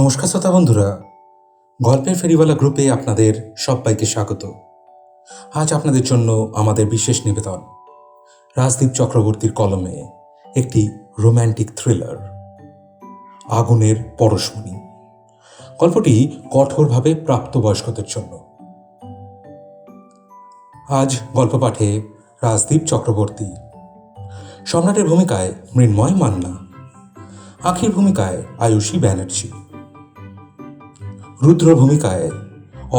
নমস্কার শ্রোতা বন্ধুরা, গল্পের ফেরিওয়ালা গ্রুপে আপনাদের সবাইকে স্বাগত। আজ আপনাদের জন্য আমাদের বিশেষ নিবেদন রাজদীপ চক্রবর্তীর কলমে একটি রোম্যান্টিক থ্রিলার আগুনের পরশমণি। গল্পটি কঠোরভাবে প্রাপ্তবয়স্কদের জন্য। আজ গল্প পাঠে রাজদীপ চক্রবর্তী, সম্রাটের ভূমিকায় মৃন্ময় মান্না, আখির ভূমিকায় আয়ুষী ব্যানার্জি, রুদ্র ভূমিকায়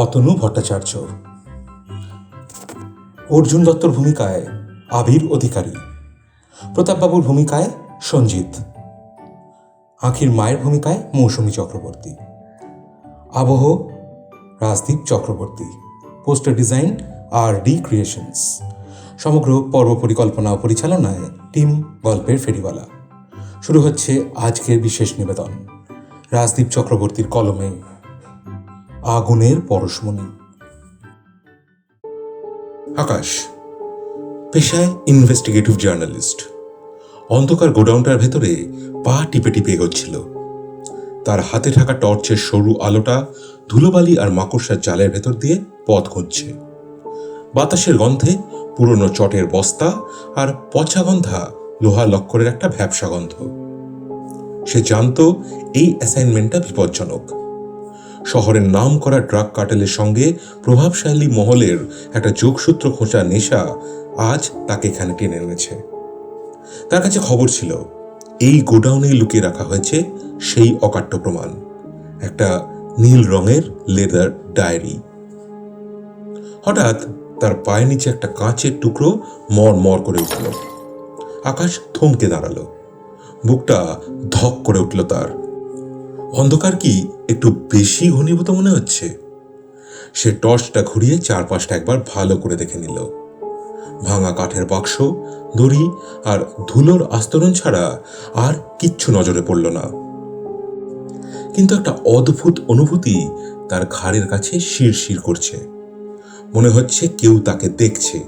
অতনু ভট্টাচার্য, অর্জুন দত্তর ভূমিকায় আবির অধিকারী, প্রতাপবাবুর ভূমিকায় সঞ্জিত, আখির মায়ের ভূমিকায় মৌসুমী চক্রবর্তী, আবহ Rajdeep Chakraborty, poster design RD creations. সমগ্র পর্ব পরিকল্পনা ও পরিচালনায় টিম গল্পের ফেরিওয়ালা। শুরু হচ্ছে আজকের বিশেষ নিবেদন রাজদীপ চক্রবর্তীর কলমে আগুনের পরশমণি। আকাশ পেশায় ইনভেস্টিগেটিভ জার্নালিস্ট। অন্ধকার গোডাউনটার ভেতরে পা টিপে টিপে এগোচ্ছিল। তার হাতে থাকা টর্চের সরু আলোটা ধুলোবালি আর মাকড়সার জালের ভেতর দিয়ে পথ খুঁজছে। বাতাসের গন্ধে পুরনো চটের বস্তা আর পচা গন্ধা লোহা লক্করের একটা ভ্যাপসা গন্ধ। সে জানত এই অ্যাসাইনমেন্টটা বিপজ্জনক। শহরের নাম করা ড্রাগ কার্টেলের সঙ্গে প্রভাবশালী মহলের একটা যোগসূত্র খোঁজা নেশা আজ তাকে এখানে টেনে এনেছে। তার কাছে খবর ছিল এই গোডাউনেই লুকিয়ে রাখা হয়েছে সেই অকাট্য প্রমাণ, একটা নীল রঙের লেদার ডায়েরি। হঠাৎ তার পায়ের নিচে একটা কাঁচের টুকরো মর মর করে উঠল। আকাশ থমকে দাঁড়ালো, বুকটা ধক করে উঠল তার। অন্ধকার কি একটু বেশি ঘনীভূত মনে হচ্ছে? সে টর্চটা ঘুরিয়ে চারপাশটা একবার ভালো করে দেখে নিল। ভাঙা কাঠের বাক্স, দড়ি আর ধুলোর আস্তরণ ছাড়া আর কিচ্ছু নজরে পড়ল না। কিন্তু একটা অদ্ভুত অনুভূতি তার ঘাড়ের কাছে শিরশির করছে। মনে হচ্ছে কেউ তাকে দেখছে,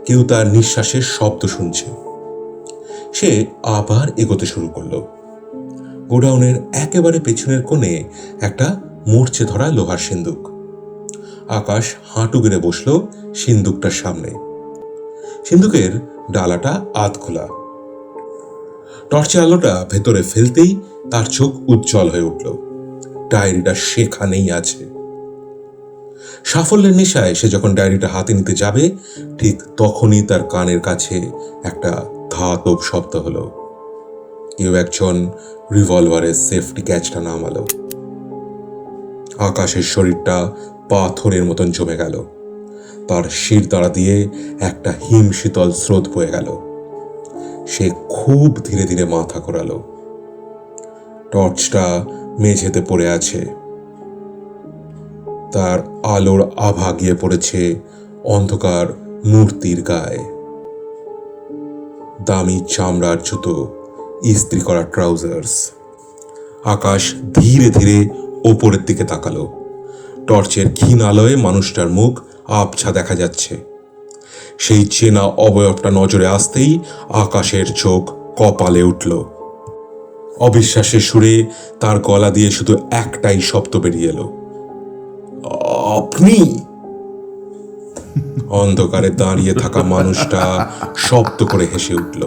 কেউ তার নিঃশ্বাসের শব্দ শুনছে। সে আবার এগোতে শুরু করলো। গোডাউনের একেবারে পেছনের কোণে একটা মরচে ধরা লোহার সিন্দুক। আকাশ হাঁটু গেড়ে বসলো সিন্দুকটার সামনে। সিন্দুকের ডালাটা আধ খোলা। টর্চের আলোটা ভেতরে ফেলতেই তার চোখ উজ্জ্বল হয়ে উঠল। ডায়েরিটা সেখানেই আছে। সাফল্যের নেশায় সে যখন ডায়েরিটা হাতে নিতে যাবে, ঠিক তখনই তার কানের কাছে একটা ধাতব শব্দ হলো। কেউ একজন রিভলভারের সেফটি ক্যাচটা নামালো। আকাশের শরীরটা পাথরের মতন জমে গেল। তার শিরদাঁড়া দিয়ে একটা হিমশীতল স্রোত বয়ে গেল। সে খুব ধীরে ধীরে মাথা ঘোরালো। টর্চটা মেঝেতে পড়ে আছে। তার আলোর আভা গিয়ে পড়েছে অন্ধকার মূর্তির গায়ে। দামি চামড়ার জুতো, ইস্ত্রি করা ট্রাউজার্স। আকাশ ধীরে ধীরে ওপরের দিকে তাকালো। টর্চের ক্ষীণ আলোয় মানুষটার মুখ আবছা দেখা যাচ্ছে। সেই চেনা অবয়বটা নজরে আসতেই আকাশের চোখ কপালে উঠল। অবিশ্বাসের সুরে তার গলা দিয়ে শুধু একটাই শব্দ বেরিয়ে এলো, আপনি? অন্ধকারে দাঁড়িয়ে থাকা মানুষটা শব্দ করে হেসে উঠল।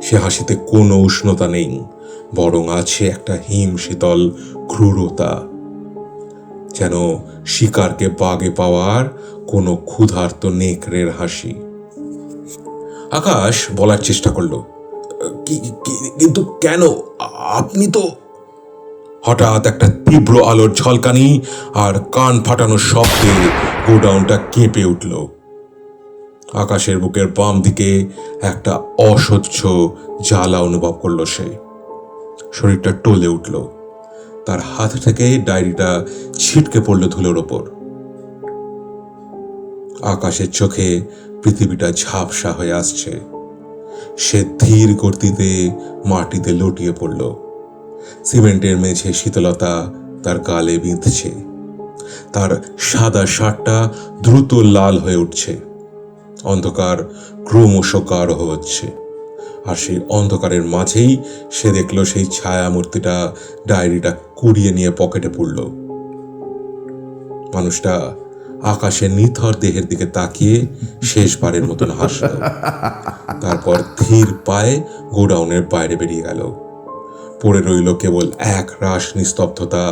সে হাসিতে কোনো উষ্ণতা নেই, বরং আছে একটা হিমশীতল ক্রূরতা, যেন শিকারকে বাগে পাওয়ার কোনো ক্ষুধার্ত নেকড়ের হাসি। আকাশ বলার চেষ্টা করলো, কিন্তু কেন? আপনি তো। হঠাৎ একটা তীব্র আলোর ঝলকানি আর কান ফাটানোর শব্দে গোডাউনটা কেঁপে উঠল। আকাশের বুকের বাম দিকে একটা অসহ্য জ্বালা অনুভব করলো সে। শরীরটা টলে উঠল। তার হাত থেকে ডায়েরিটা ছিটকে পড়ল ধুলোর ওপর। আকাশের চোখে পৃথিবীটা ঝাপসা হয়ে আসছে। সে ধীর গতিতে মাটিতে লুটিয়ে পড়ল। সিমেন্টের মেঝে শীতলতা তার গালে বিঁধছে। তার সাদা শার্টটা দ্রুত লাল হয়ে উঠছে। অন্ধকার ক্রমশ গাঢ় হচ্ছে। আর সেই অন্ধকারের মাঝেই সে দেখল সেই ছায়ামূর্তিটা ডায়েরিটা কুড়িয়ে নিয়ে পকেটে পুরল। মানুষটা আকাশের নিথর দেহের দিকে তাকিয়ে শেষবারের মতন হাসল, তারপর ধীর পায়ে গোডাউনের বাইরে বেরিয়ে গেল। পড়ে রইল কেবল এক রাশ নিস্তব্ধতা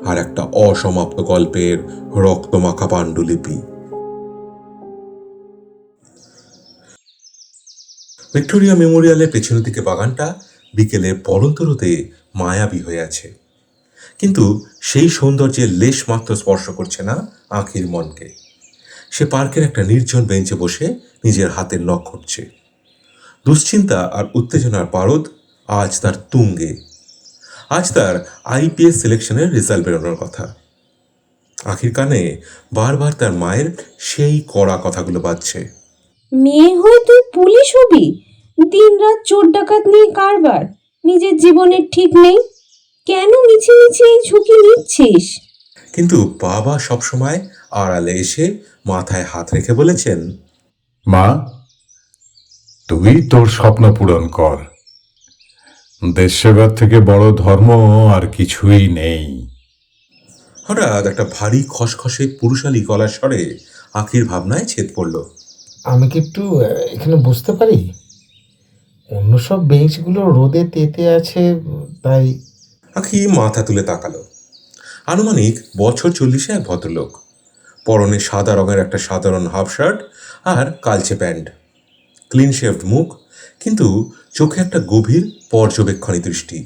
আর একটা অসমাপ্ত গল্পের রক্তমাখা পাণ্ডুলিপি। ভিক্টোরিয়া মেমোরিয়ালের পেছনের দিকে বাগানটা বিকেলে পড়ন্ত রোদে মায়াবী হয়ে আছে, কিন্তু সেই সৌন্দর্যের লেশ মাত্র স্পর্শ করছে না আঁখির মনকে। সে পার্কের একটা নির্জন বেঞ্চে বসে নিজের হাতের নখ ঘটছে। দুশ্চিন্তা আর উত্তেজনার পারদ আজ তার তুঙ্গে। আজ তার আইপিএস সিলেকশনের রেজাল্ট বেরোনোর কথা। আঁখির কানে বারবার তার মায়ের সেই কড়া কথাগুলো বাজছে। মেয়ে হয়ে তুই পুলিশ হবি? দিনরাত চোর ডাকাত নিয়ে কারবার, নিজের জীবনের ঠিক নেই, কেন মিছে মিছে এই ঝুঁকি নিচ্ছিস? কিন্তু বাবা সবসময় আড়ালে এসে মাথায় হাত রেখে বলেছেন, মা, তুই তোর স্বপ্ন পূরণ কর। দেশ সেবার থেকে বড় ধর্ম আর কিছুই নেই। হঠাৎ একটা ভারী খসখসে পুরুষালী গলার স্বরে আঁখির ভাবনায় ছেদ পড়ল। আমি কি একটু এখানে বুঝতে পারি? অন্য সব বেঞ্চগুলো রোদে তেতে আছে, তাই। আঁখি মাথা তুলে তাকালো। আনুমানিক বছর 40-এ এক ভদ্রলোক, পরনে সাদা রঙের একটা সাধারণ হাফ শার্ট আর কালচে প্যান্ট, ক্লিন শেভড মুখ, কিন্তু চোখে একটা গভীর পর্যবেক্ষণী দৃষ্টি।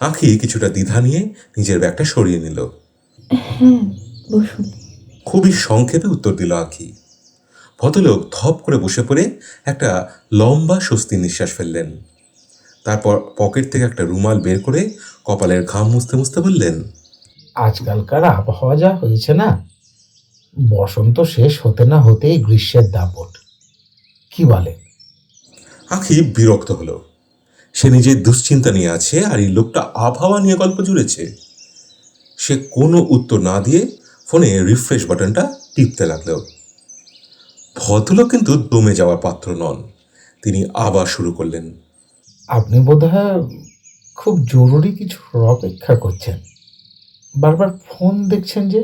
আঁখি কিছুটা দ্বিধা নিয়ে নিজের ব্যাগটা সরিয়ে নিল। হ্যাঁ, বসুন। খুবই সংক্ষেপে উত্তর দিল আঁখি। ভদ্রলোক ধপ করে বসে পড়ে একটা লম্বা স্বস্তির নিঃশ্বাস ফেললেন। তারপর পকেট থেকে একটা রুমাল বের করে কপালের ঘাম মুছতে মুছতে বললেন, আজকালকার আবহাওয়া যা হয়েছে না, বসন্ত শেষ হতে না হতেই গ্রীষ্মের দাপট, কি বলে? আঁখি বিরক্ত হলো। সে নিজের দুশ্চিন্তা নিয়ে আছে আর এই লোকটা আবহাওয়া নিয়ে গল্প জুড়েছে। সে কোনো উত্তর না দিয়ে ফোনে রিফ্রেশ বাটনটা টিপতে লাগলো। ভদ্রলোক কিন্তু দমে যাওয়ার পাত্র নন। তিনি আবার শুরু করলেন, আপনি বোধহয় খুব জরুরি কিছুর অপেক্ষা করছেন, বারবার ফোন দেখছেন যে।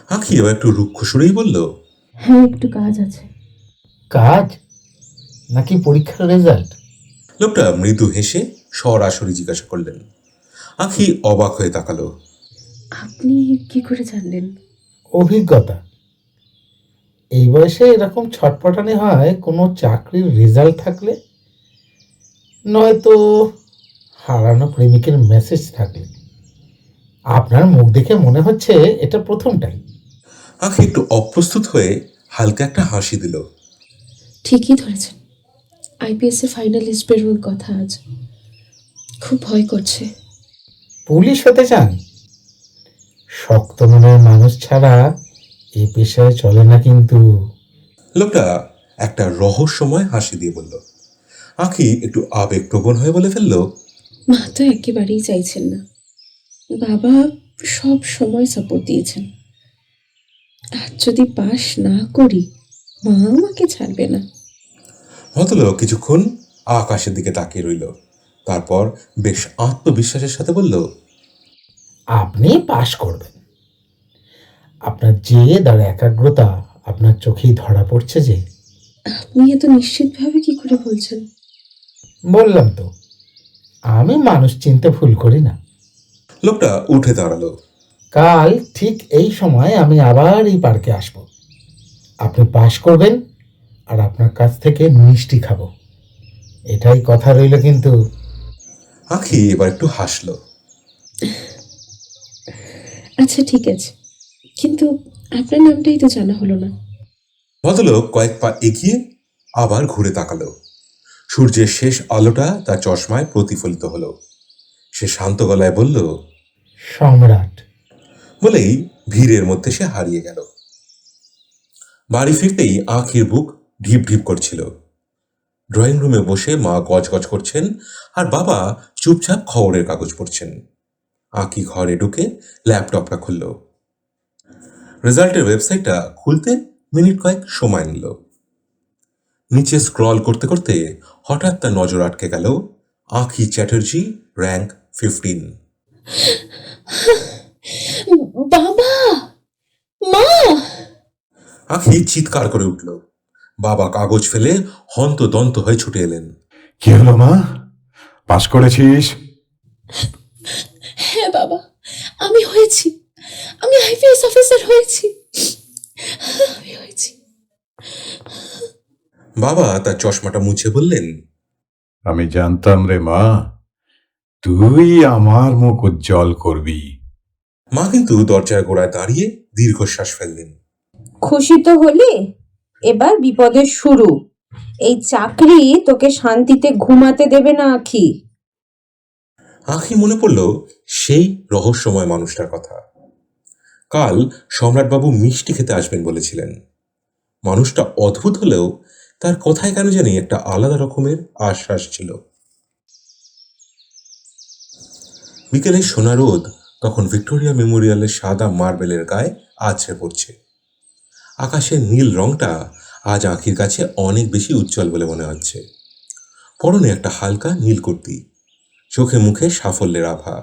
আঁখি এবার একটু রুক্ষ সুরেই বলল, হ্যাঁ, একটু কাজ আছে। কাজ নাকি পরীক্ষার রেজাল্ট? লোকটা মৃদু হেসে সরাসরি জিজ্ঞাসা করলেন। আঁখি অবাক হয়ে তাকালো। আপনি কি করে জানলেন? অভিজ্ঞতা। এই বয়সে এরকম ছটপটানি হয় কোনো চাকরির রেজাল্ট থাকলে, নয়তো হারানো প্রেমিকের মেসেজ থাকলে। আপনার মুখ দেখে মনে হচ্ছে এটা প্রথমটাই। আঁখি একটু অপ্রস্তুত হয়ে হালকা একটা হাসি দিল। ঠিকই ধরেছেন, আইপিএস এর ফাইনাল লিস্ট বেরোনোর কথা আজ। খুব ভয় করছে। পুলিশ হতে চান? শক্ত মনের মানুষ ছাড়া এই পেশায় চলে না কিন্তু। লোকটা একটা রহস্যময় হাসি দিয়ে বলল। আঁখি একটু আবেগপ্রবণ হয়ে বলে ফেলল, মা তো একেবারেই চাইছেন না। বাবা সব সময় সাপোর্ট দিয়েছেন। আজ যদি পাশ না করি, মা আমাকে ছাড়বে না। ভদ্রলোক কিছুক্ষণ আকাশের দিকে তাকিয়ে রইল, তারপর বেশ আত্মবিশ্বাসের সাথে বলল, আপনি পাশ করবেন। আপনার জেদ আর একাগ্রতা আপনার চোখেই ধরা পড়ছে যে। আপনি এত নিশ্চিতভাবে কি করে বলছেন? বললাম তো, আমি মানুষ চিনতে ভুল করি না। লোকটা উঠে দাঁড়ালো। কাল ঠিক এই সময় আমি আবার এই পার্কে আসব। আপনি পাশ করবেন আর আপনার কাছ থেকে মিষ্টি খাবো, এটাই কথা রইল কিন্তু। আঁখি এবার একটু হাসলো। আচ্ছা, ঠিক আছে, কিন্তু আপনার নামটাই তো জানা হলো না। ভদ্রলোক কয়েক পা এগিয়ে আবার ঘুরে তাকালো। সূর্যের শেষ আলোটা তার চশমায় প্রতিফলিত হলো। সে শান্ত গলায় বলল, সম্রাট। বলেই ভিড়ের মধ্যে সে হারিয়ে গেল। বাড়ি ফিরতেই আঁখির বুক ঢিপ ঢিপ করছিল। ড্রয়িং রুমে বসে মা গজগজ করছেন আর বাবা চুপচাপ খবরের কাগজ পড়ছেন। আঁখি ঘরে ঢুকে ল্যাপটপটা খুলল। রেজাল্টের ওয়েবসাইটটা খুলতে মিনিট কয়েক সময় নিল। নিচে স্ক্রল করতে করতে হঠাৎ তার নজর আটকে গেল আঁখি চ্যাটার্জি, র্যাঙ্ক 15। বাবা, মা! আঁখি চিৎকার করে উঠল। বাবা কাগজ ফেলে হন্তদন্ত হয়ে ছুটে এলেন। কি হলো মা, পাস করেছিস? হ্যাঁ বাবা, আমি হয়েছি। আমি আইপিএস অফিসার হয়েছি। আমি হয়েছি। বাবা তার চশমাটা মুছে বললেন, আমি জানতাম রে মা, তুই আমার মুখ উজ্জ্বল করবি। মা কিন্তু দরজার গোড়ায় দাঁড়িয়ে দীর্ঘশ্বাস ফেললেন। খুশি তো হলি? এবার বিপদের শুরু। এই চাকরি তোকে শান্তিতে ঘুমাতে দেবে না আখি। আঁখি মনে পড়ল সেই রহস্যময় মানুষটার কথা। কাল সম্রাটবাবু মিষ্টি খেতে আসবেন বলেছিলেন। মানুষটা অদ্ভুত হলেও তার কথায় কেন জানি একটা আলাদা রকমের আশ্বাস ছিল। বিকেলে সোনা রোদ তখন ভিক্টোরিয়া মেমোরিয়ালের সাদা মার্বেলের গায়ে আছড়ে পড়ছে। আকাশের নীল রংটা আজ আঁখির কাছে অনেক বেশি উজ্জ্বল বলে মনে হচ্ছে। পরনে একটা হালকা নীল কুর্তি, চোখে মুখে সাফল্যের আভা।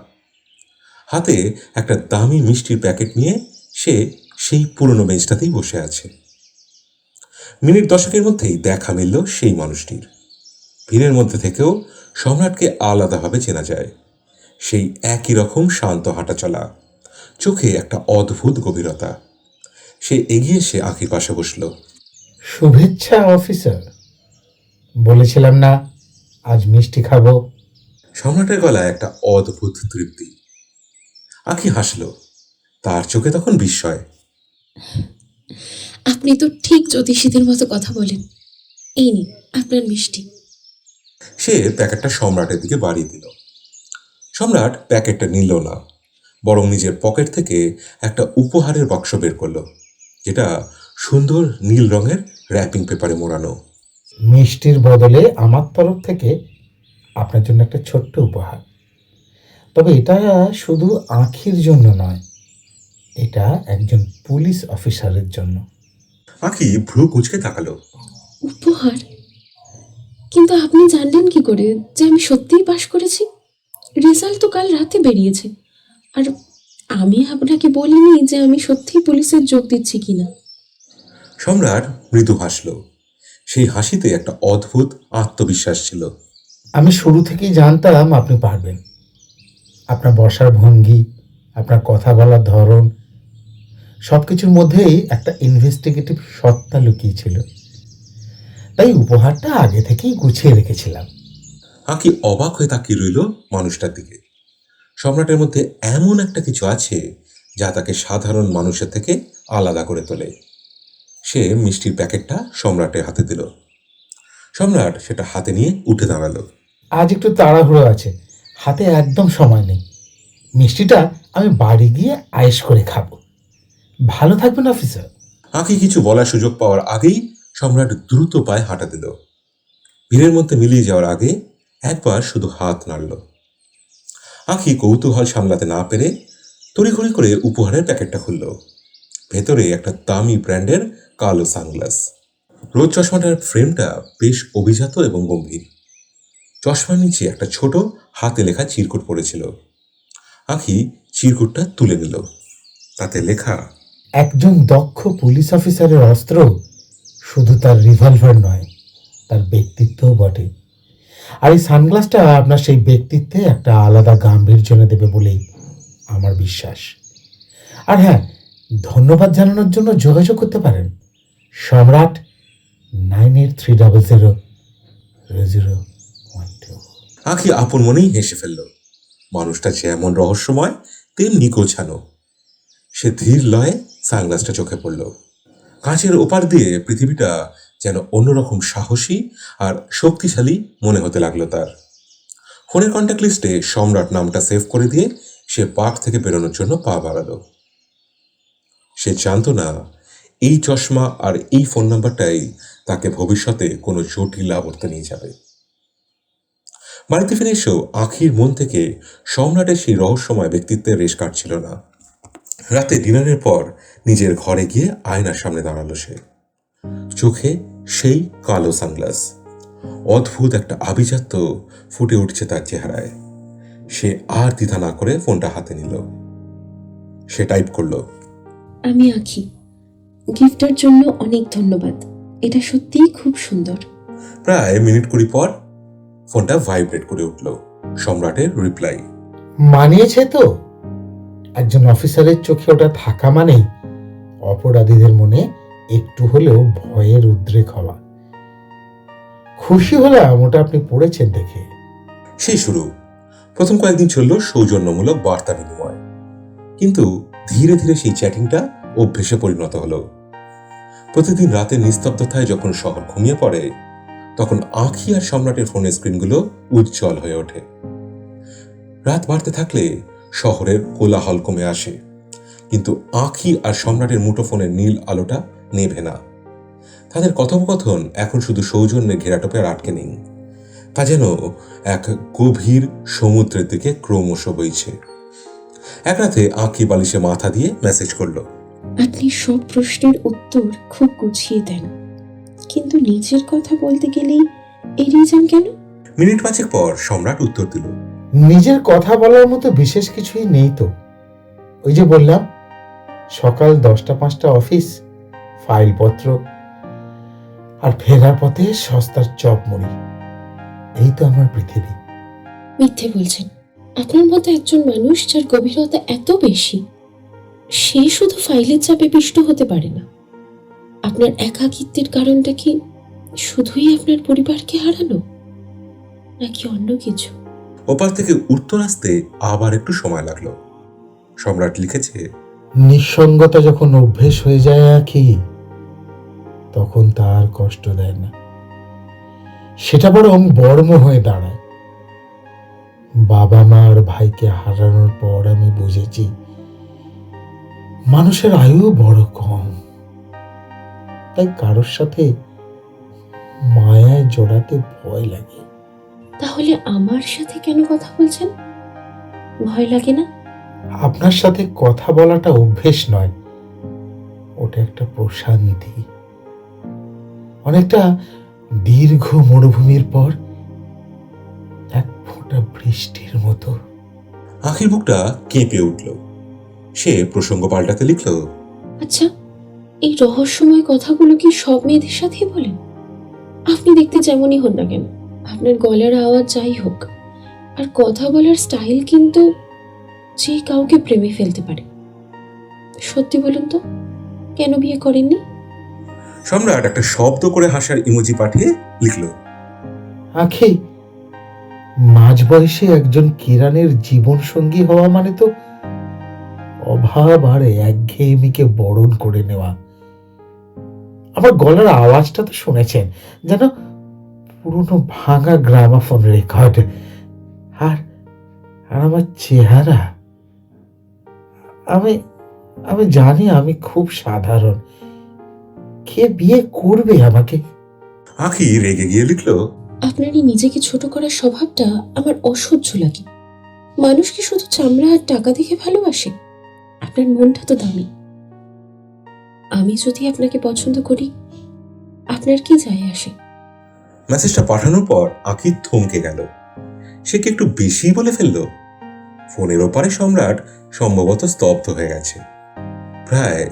হাতে একটা দামি মিষ্টির প্যাকেট নিয়ে সে সেই পুরনো বেঞ্চটাতেই বসে আছে। মিনিট 10 মধ্যেই দেখা মিলল সেই মানুষটির। ভিড়ের মধ্যে থেকেও সম্রাটকে আলাদাভাবে চেনা যায়। সেই একই রকম শান্ত হাঁটা চলা, চোখে একটা অদ্ভুত গভীরতা। সে এগিয়ে এসে আঁখির পাশে বসল। শুভেচ্ছা অফিসার। বলেছিলাম না আজ মিষ্টি খাবো। সম্রাটের গলায় একটা অদ্ভুত তৃপ্তি। আঁখি হাসল। তার চোখে তখন বিস্ময়। আপনি তো ঠিক জ্যোতিষীদের মতো কথা বলেন। এই নিন আপনার মিষ্টি। সে প্যাকেটটা সম্রাটের দিকে বাড়িয়ে দিল। সম্রাট প্যাকেটটা নিল না, বরং নিজের পকেট থেকে একটা উপহারের বাক্স বের করলো, যেটা সুন্দর নীল রঙের র্যাপিং পেপারে মোড়ানো। মিষ্টির বদলে আমার তরফ থেকে আপনার জন্য একটা ছোট্ট উপহার। তবে এটা শুধু আঁখির জন্য নয়, এটা একজন পুলিশ অফিসারের জন্য। আঁখি ভ্রু কুঁচকে তাকালো। উপহার? কিন্তু আপনি জানলেন কি করে যে আমি সত্যিই পাশ করেছি? রেজাল্ট তো কাল রাতে বেরিয়েছে। আর আমি আপনাকে বলিনি যে আমি সত্যিই পুলিশের যোগ দিচ্ছি কিনা। সম্রাট মৃদু হাসল। সেই হাসিতে একটা অদ্ভুত আত্মবিশ্বাস ছিল। আমি শুরু থেকেই জানতাম আপনি পারবেন। আপনার বসার ভঙ্গি, আপনার কথা বলার ধরন, সব কিছুর মধ্যেই একটা ইনভেস্টিগেটিভ সত্তা লুকিয়ে ছিল। তাই উপহারটা আগে থেকেই গুছিয়ে রেখেছিলাম। আঁখি অবাক হয়ে তাকিয়ে রইল মানুষটার দিকে। সম্রাটের মধ্যে এমন একটা কিছু আছে যা তাকে সাধারণ মানুষের থেকে আলাদা করে তোলে। সে মিষ্টির প্যাকেটটা সম্রাটের হাতে দিল। সম্রাট সেটা হাতে নিয়ে উঠে দাঁড়ালো। আজ একটু তাড়াহুড়ো আছে, হাতে একদম সময় নেই। মিষ্টিটা আমি বাড়ি গিয়ে আয়েশ করে খাবো। ভালো থাকবেন অফিসার। আঁখি কিছু বলার সুযোগ পাওয়ার আগেই সম্রাট দ্রুত পায়ে হাঁটা দিল। ভিড়ের মধ্যে মিলিয়ে যাওয়ার আগে একবার শুধু হাত নাড়ল। আঁখি কৌতূহল সামলাতে না পেরে তড়িঘড়ি করে উপহারের প্যাকেটটা খুলল। ভেতরে একটা দামি ব্র্যান্ডের কালো সানগ্লাস। রোদ চশমাটার ফ্রেমটা বেশ অভিজাত এবং গম্ভীর। চশমার নিচে একটা ছোট হাতে লেখা চিরকুট পড়েছিল। আঁখি চিরকুটটা তুলে নিল। তাতে লেখা, একজন দক্ষ পুলিশ অফিসারের অস্ত্র শুধু তার রিভলভার নয়, তার ব্যক্তিত্বও বটে। আর এই সানগ্লাসটা আপনার সেই ব্যক্তিত্বে একটা আলাদা গাম্ভীর্য এনে দেবে বলেই আমার বিশ্বাস। আর হ্যাঁ, ধন্যবাদ জানানোর জন্য যোগাযোগ করতে পারেন সম্রাট 98300012। আঁখি আপন মনেই হেসে ফেলল। মানুষটা যেমন রহস্যময় তেমনি গোছানো। সে ধীর লয়ে সানগ্লাসটা চোখে পড়ল। কাঁচের ওপার দিয়ে পৃথিবীটা যেন অন্যরকম সাহসী আর শক্তিশালী মনে হতে লাগলো তার। ফোনের কন্ট্যাক্ট লিস্টে সম্রাট নামটা সেভ করে দিয়ে সে পার্ক থেকে বেরোনোর জন্য পা বাড়ালো। সে জানতো না এই চশমা আর এই ফোন নাম্বারটাই তাকে ভবিষ্যতে কোনো জটিল আবর্তে নিয়ে যাবে। বাড়িতে ফিরে এসেও আঁখির মন থেকে সম্রাটের সেই রহস্যময় ব্যক্তিত্বের রেশ কাটছিল না। রাতে ডিনারের পর নিজের ঘরে গিয়ে আয়নার সামনে দাঁড়ালো সে। চোখে সেই কালো সানগ্লাস, অদ্ভুত একটা আভিজাত্য ফুটে উঠছে তার চেহারায়। সে আর দ্বিধা না করে ফোনটা হাতে নিল। সে টাইপ করলো, আমি আঁখি। গিফটের জন্য অনেক ধন্যবাদ। এটা সত্যিই খুব সুন্দর। প্রায় মিনিট 20 পর ফোনটা ভাইব্রেট করে উঠল। সম্রাটের রিপ্লাই। মানিয়েছে তো? একজন অফিসারের চোখে ওটা থাকা মানেই অপরাধীদের মনে একটু হলেও ভয়ের উদ্রেক হওয়া। খুশি হলাম ওটা আপনি পড়েছেন দেখে। সেই শুরু। প্রথম কয়েকদিন চলল সৌজন্যমূলক বার্তা বিনিময়, কিন্তু ধীরে ধীরে সেই চ্যাটিংটা অভ্যেসে পরিণত হলো। প্রতিদিন রাতে নিস্তব্ধতায় যখন শহর ঘুমিয়ে পড়ে, তখন আঁখি আর সম্রাটের ফোনের স্ক্রিনগুলো উজ্জ্বল হয়ে ওঠে। রাত বাড়তে থাকলে শহরের কোলাহল কমে আসে, কিন্তু আঁখি আর সম্রাটের মুঠোফোনের নীল আলোটা নেভে না। তাদের কথোপকথন এখন শুধু সৌজন্যের ঘেরাটোপে আর আটকে নেই, তা যেন এক গভীর সমুদ্রের দিকে ক্রমশ বইছে। এক রাতে আঁখি বালিশে মাথা দিয়ে মেসেজ করলো, আপনি সব প্রশ্নের উত্তর খুব গুছিয়ে দেন, কিন্তু নিজের কথা বলতে গেলেই এড়িয়ে যান কেন? মিনিট 5 পর সম্রাট উত্তর দিল, নিজের কথা বলার মতো বিশেষ কিছুই নেই তো। ওই যে বললাম, সকাল 10টা-5টা অফিস, ফাইলপত্র, আর ফেরার পথে সস্তার চপ মুড়ি। এই তো আমার পৃথিবী। মিথ্যে বলছেন। আপনার মতো একজন মানুষ যার গভীরতা এত বেশি, সে শুধু ফাইলের চাপে পিষ্ট হতে পারে না। আপনার একাকিত্বের কারণটা কি শুধুই আপনার পরিবারকে হারানো, নাকি অন্য কিছু? ওপার থেকে উত্তর আসতে আবার একটু সময় লাগলো। সম্রাট লিখেছে, নিঃসঙ্গতা যখন অভ্যেস হয়ে যায় কি, তখন তার কষ্ট দেয় না, সেটা বরং বর্ম হয়ে দাঁড়ায়। বাবা মা আর ভাইকে হারানোর পর আমি বুঝেছি মানুষের আয়ু বড় কম। তাই কারোর সাথে মায়ায় জড়াতে ভয় লাগে। তাহলে আমার সাথে কেন কথা বলছেন? ভয় লাগে না? আপনার সাথে কথা বলাটা অভ্যেস নয়, ওটা একটা প্রশান্তি। অনেকটা দীর্ঘ মরুভূমির পর এক ফোঁটা বৃষ্টির মতো। আঁখির বুকটা কেঁপে উঠল। সে প্রসঙ্গ পাল্টাতে লিখল, আচ্ছা, এই রহস্যময় কথাগুলো কি সব মেয়েদের সাথেই বলেন? আপনি দেখতে যেমনই হন না কেন, আপনার গলার আওয়াজ যাই হোক আর কথা বলার স্টাইল কিন্তু যে কাউকে প্রেমে ফেলতে পারে। সত্যি বলুন তো, কেন বিয়ে করেননি? সম্রাট একটা শব্দ করে হাসার ইমোজি পাঠিয়ে লিখল, আখি, মাঝ বয়সে একজন কিরানের জীবন সঙ্গী হওয়া মানে তো অভাব আর একঘেয়েমিকে বরণ করে নেওয়া। আমার গলার আওয়াজটা তো শুনেছেন, যেন পুরনো ভাঙা গ্রামাফোন রেকর্ড। আর আর আমার চেহারা, আমি আমি জানি আমি খুব সাধারণ। কে বিয়ে করবে আমাকে? আঁখি রেগে গিয়ে লিখল, আপনার এই নিজেকে ছোট করার স্বভাবটা আমার অসহ্য লাগে। মানুষ কি শুধু চামড়া আর টাকা দেখে ভালোবাসে? আপনার মনটা তো দামি। আমি যদি আপনাকে পছন্দ করি, আপনার কি যায় আসে? মেসেজটা পাঠানোর পর আঁখি থমকে গেল। সে কি একটু বেশি বলে ফেলল? ফোনের ওপারে সম্রাট সম্ভবত স্তব্ধ হয়ে গেছে। প্রায়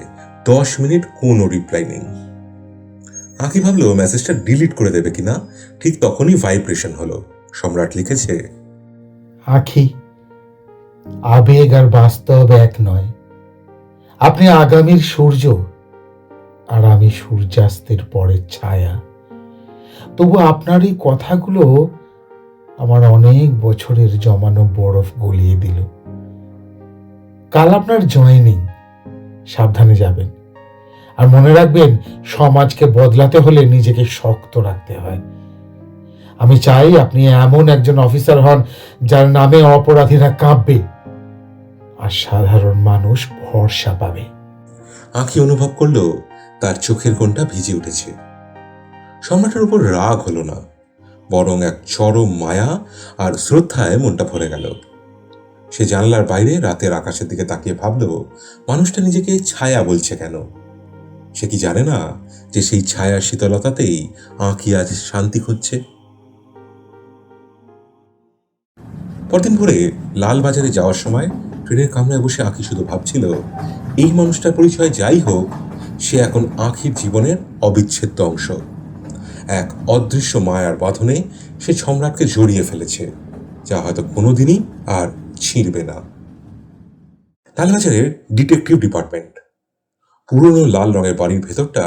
10 মিনিট কোনো রিপ্লাই নেই। আঁখি ভাবলো মেসেজটা ডিলিট করে দেবে কিনা, ঠিক তখনই ভাইব্রেশন হলো। সম্রাট লিখেছে, আখি, আবেগ আর বাস্তব এক নয়। আপনি আগামীর সূর্য আর আমি সূর্যাস্তের পরের ছায়া। তবু আপনার এই কথাগুলো আমার অনেক বছরের জমানো বরফ গলিয়ে দিল। কাল আপনার জয়েনিং, সাবধানে যাবেন। আর মনে রাখবেন, সমাজকে বদলাতে হলে নিজেকে শক্ত রাখতে হয়। আমি চাই আপনি এমন একজন অফিসার হন যার নামে অপরাধীরা কাঁপবে আর সাধারণ মানুষ ভরসা পাবে। আঁখি অনুভব করলো তার চোখের কোণটা ভিজে উঠেছে। সম্রাটের উপর রাগ হলো না, বরং এক চরম মায়া আর শ্রদ্ধায় মনটা ভরে গেল। সে জানলার বাইরে রাতের আকাশের দিকে তাকিয়ে ভাবলো, মানুষটা নিজেকে ছায়া বলছে কেন? সে কি জানে না যে সেই ছায়া শীতলতাতেই আঁখি আজ শান্তি খুঁজছে? পরদিন ভোরে লালবাজারে যাওয়ার সময় ট্রেনের কামরায় বসে আঁখি শুধু ভাবছিল, এই মানুষটার পরিচয় যাই হোক, সে এখন আঁখির জীবনের অবিচ্ছেদ্য অংশ। এক অদৃশ্য মায়ার বাঁধনে সে সম্রাটকে জড়িয়ে ফেলেছে, যা হয়তো কোনোদিনই আর ছিঁড়বে না। লালবাজারের ডিটেকটিভ ডিপার্টমেন্ট। পুরনো লাল রঙের বাড়ির ভেতরটা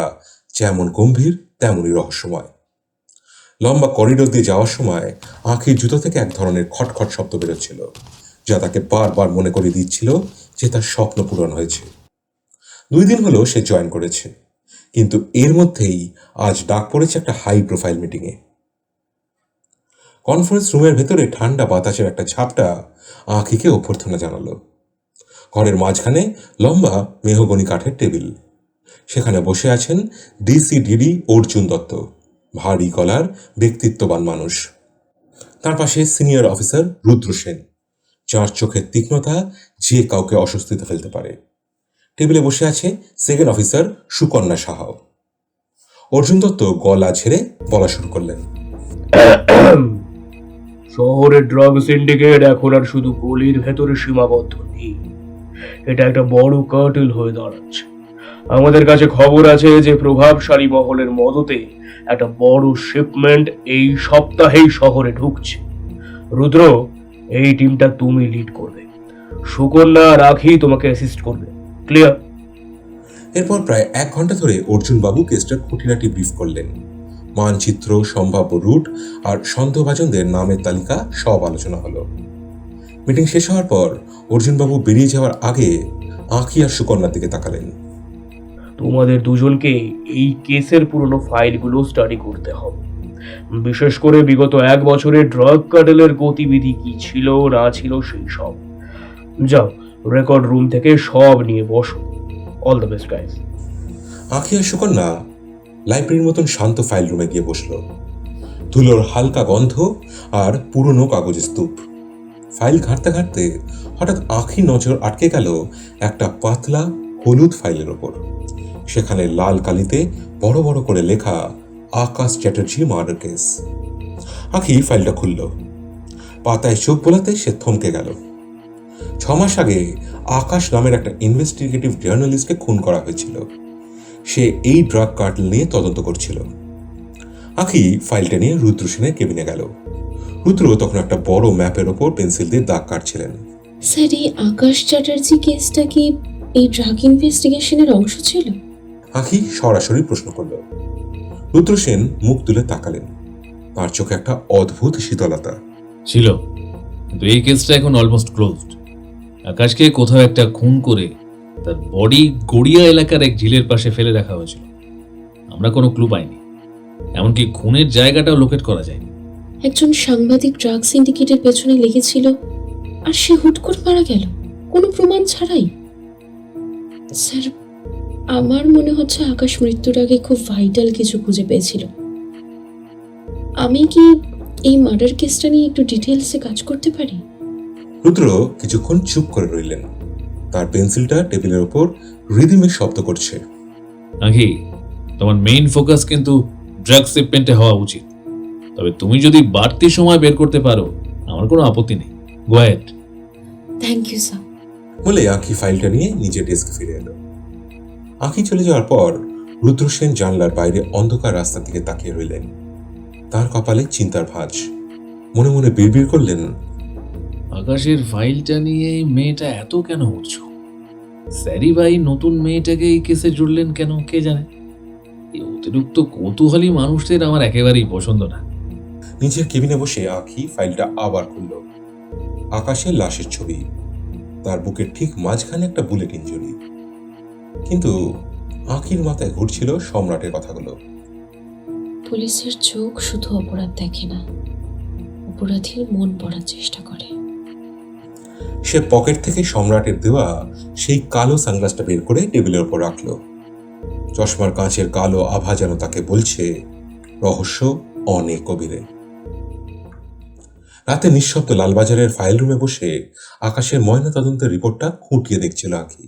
যেমন গম্ভীর তেমনই রহস্যময়। লম্বা করিডোর দিয়ে যাওয়ার সময় আঁখির জুতো থেকে এক ধরনের খটখট শব্দ বেরোচ্ছিল, যা তাকে বারবার মনে করিয়ে দিচ্ছিল যে তার স্বপ্ন পূরণ হয়েছে। 2 দিন হলো সে জয়েন করেছে, কিন্তু এর মধ্যেই আজ ডাক পড়েছে একটা হাই প্রোফাইল মিটিংয়ে। কনফারেন্স রুমের ভেতরে ঠান্ডা বাতাসের একটা ঝাপটা আঁখিকে অভ্যর্থনা জানালো। ঘরের মাঝখানে লম্বা মেহগনি কাঠের টেবিল, সেখানে বসে আছেন ডিসিডিডি অর্জুন দত্ত, ভারী গলার ব্যক্তিত্ববান মানুষ। তার পাশে সিনিয়র অফিসার রুদ্র সেন, যার চোখের তীক্ষ্ণতা যে কাউকে অস্বস্তিতে ফেলতে পারে। টেবিলে বসে আছে সেকেন্ড অফিসার সুকন্যা সাহাও। অর্জুন দত্ত গলা ছেড়ে বলা শুরু করলেন। শহরের ড্রাগ সিন্ডিকেট এখন আর শুধু গলির ভেতরে সীমাবদ্ধ নেই, এটা একটা বড় কার্টেল হয়ে দাঁড়াচ্ছে। আমাদের কাছে খবর আছে যে প্রভাবশালী মহলের মদতে একটা বড় শিপমেন্ট এই সপ্তাহেই শহরে ঢুকছে। রুদ্র, এই টিমটা তুমি লিড করবে, সুকন্যা রাখি তোমাকে অ্যাসিস্ট করবে। ক্লিয়ার? এরপর প্রায় 1 ঘন্টা ধরে অর্জুন বাবু কেসটার খুঁটিনাটি ব্রিফ করলেন। মানচিত্র, সম্ভাব্য রুট আর সন্দেহভাজনদের নামের তালিকা সব আলোচনা হলো। মিটিং শেষ হওয়ার পর অর্জুনবাবু বেরিয়ে যাওয়ার আগে আঁখি আর সুকন্যার দিকে তাকালেন। তোমাদের দুজনকে এই কেসের পুরনো ফাইলগুলো স্টাডি করতে হবে, বিশেষ করে বিগত 1 বছরে ড্রাগ কার্টেলের গতিবিধি কি ছিল না ছিল সেই সব। যাও, রেকর্ড রুম থেকে সব নিয়ে বসো। All the best guys. Ankhi আর সুকন্যা লাইব্রেরির মতন শান্ত ফাইল রুমে গিয়ে বসল। ধুলোর হালকা গন্ধ আর পুরনো কাগজের স্তূপ। ফাইল ঘাঁটতে ঘাঁটতে হঠাৎ আঁখি নজর আটকে গেল একটা পাতলা হলুদ ফাইলের ওপর। সেখানে লাল কালিতে বড় বড় করে লেখা আকাশ চ্যাটার্জি মার্ডার কেস। আঁখি ফাইলটা খুলল। পাতায় চোখ বোলাতে সে থমকে গেল। 6 মাস আগে আকাশ নামের একটা ইনভেস্টিগেটিভ জার্নালিস্টকে খুন করা হয়েছিল। সে এই ড্রাগ কার্টেল নিয়ে তদন্ত করছিল। আঁখি ফাইলটা নিয়ে রুদ্র সেনের কেবিনে গেল। রুদ্র তখন একটা বড় ম্যাপের ওপর পেন্সিল দিয়ে দাগ কাটছিলেন। স্যার, এই আকাশ চ্যাটার্জি কেসটা কি এই ড্রাগ ইনভেস্টিগেশনের অংশ ছিল? আঁখি সরাসরি প্রশ্ন করল। রুদ্র সেন মুখ তুলে তাকালেন। তার চোখে একটা অদ্ভুত শীতলতা ছিল, কিন্তু এই কেসটা এখন অলমোস্ট ক্লোজড। আকাশকে কোথাও একটা খুন করে তার বডি গড়িয়া এলাকার এক ঝিলের পাশে ফেলে রাখা হয়েছিল। আমরা কোনো ক্লু পাইনি, এমনকি খুনের জায়গাটাও লোকেট করা যায়নি। একজন সাংবাদিক ড্রাগ সিন্ডিকেটের পেছনে লেগেছিল আর সে হুট করে মারা গেল কোনো প্রমাণ ছাড়াই। স্যার, আমার মনে হচ্ছে আকাশ মৃত্যুর আগে খুব ভাইটাল কিছু খুঁজে পেয়েছিল। আমি কি এই মার্ডার কেসটা নিয়ে একটু ডিটেলসে কাজ করতে পারি? রুদ্র কিছুক্ষণ চুপ করে রইলেন। তার পেন্সিলটা টেবিলের ওপর রিদিমের শব্দ করছে। নাকি তোমার মেইন ফোকাস কিন্তু ড্রাগ শিপমেন্টে হওয়া উচিত, তবে তুমি যদি বাড়তি সময় বের করতে পারো আমার কোনো আপত্তি নেই। Go ahead. Thank you sir. বলে আঁখি ফাইলটা নিয়ে নিজের ডেস্কে ফিরে এলো। আঁখি চলে যাওয়ার পর রুদ্র সেন জানলার বাইরে অন্ধকার রাস্তার দিকে তাকিয়ে রইলেন। তার কপালে চিন্তার ভাঁজ। মনে মনে বিড়বিড় করলেন, আকাশের ফাইলটা নিয়ে এই মেয়েটা এত কেন উঠছো? স্যারি ভাই নতুন মেয়েটাকে এই কেসে জুড়লেন কেন কে জানে। এই অতিরিক্ত কৌতূহলী মানুষদের আমার একেবারেই পছন্দ না। নিজের কেবিনে বসে আঁখি ফাইলটা আবার খুলল। আকাশের লাশের ছবি, তার বুকের ঠিক মাঝখানে একটা বুলেট ইনজুরি। কিন্তু আঁখির মাথায় ঘুরছিল সম্রাটের কথাগুলো। পুলিশের চোখ শুধু অপরাধ দেখে না, অপরাধীর মন পড়ার চেষ্টা করে। সে পকেট থেকে সম্রাটের দেওয়া সেই কালো সানগ্লাসটা বের করে টেবিলের উপর রাখলো। চশমার কাঁচের কালো আভা যেন তাকে বলছে রহস্য অনেক গভীরে। রাতে নিঃশব্দ লালবাজারের ফাইল রুমে বসে আকাশের ময়না তদন্তের রিপোর্টটা খুঁটিয়ে দেখছিল আঁখি।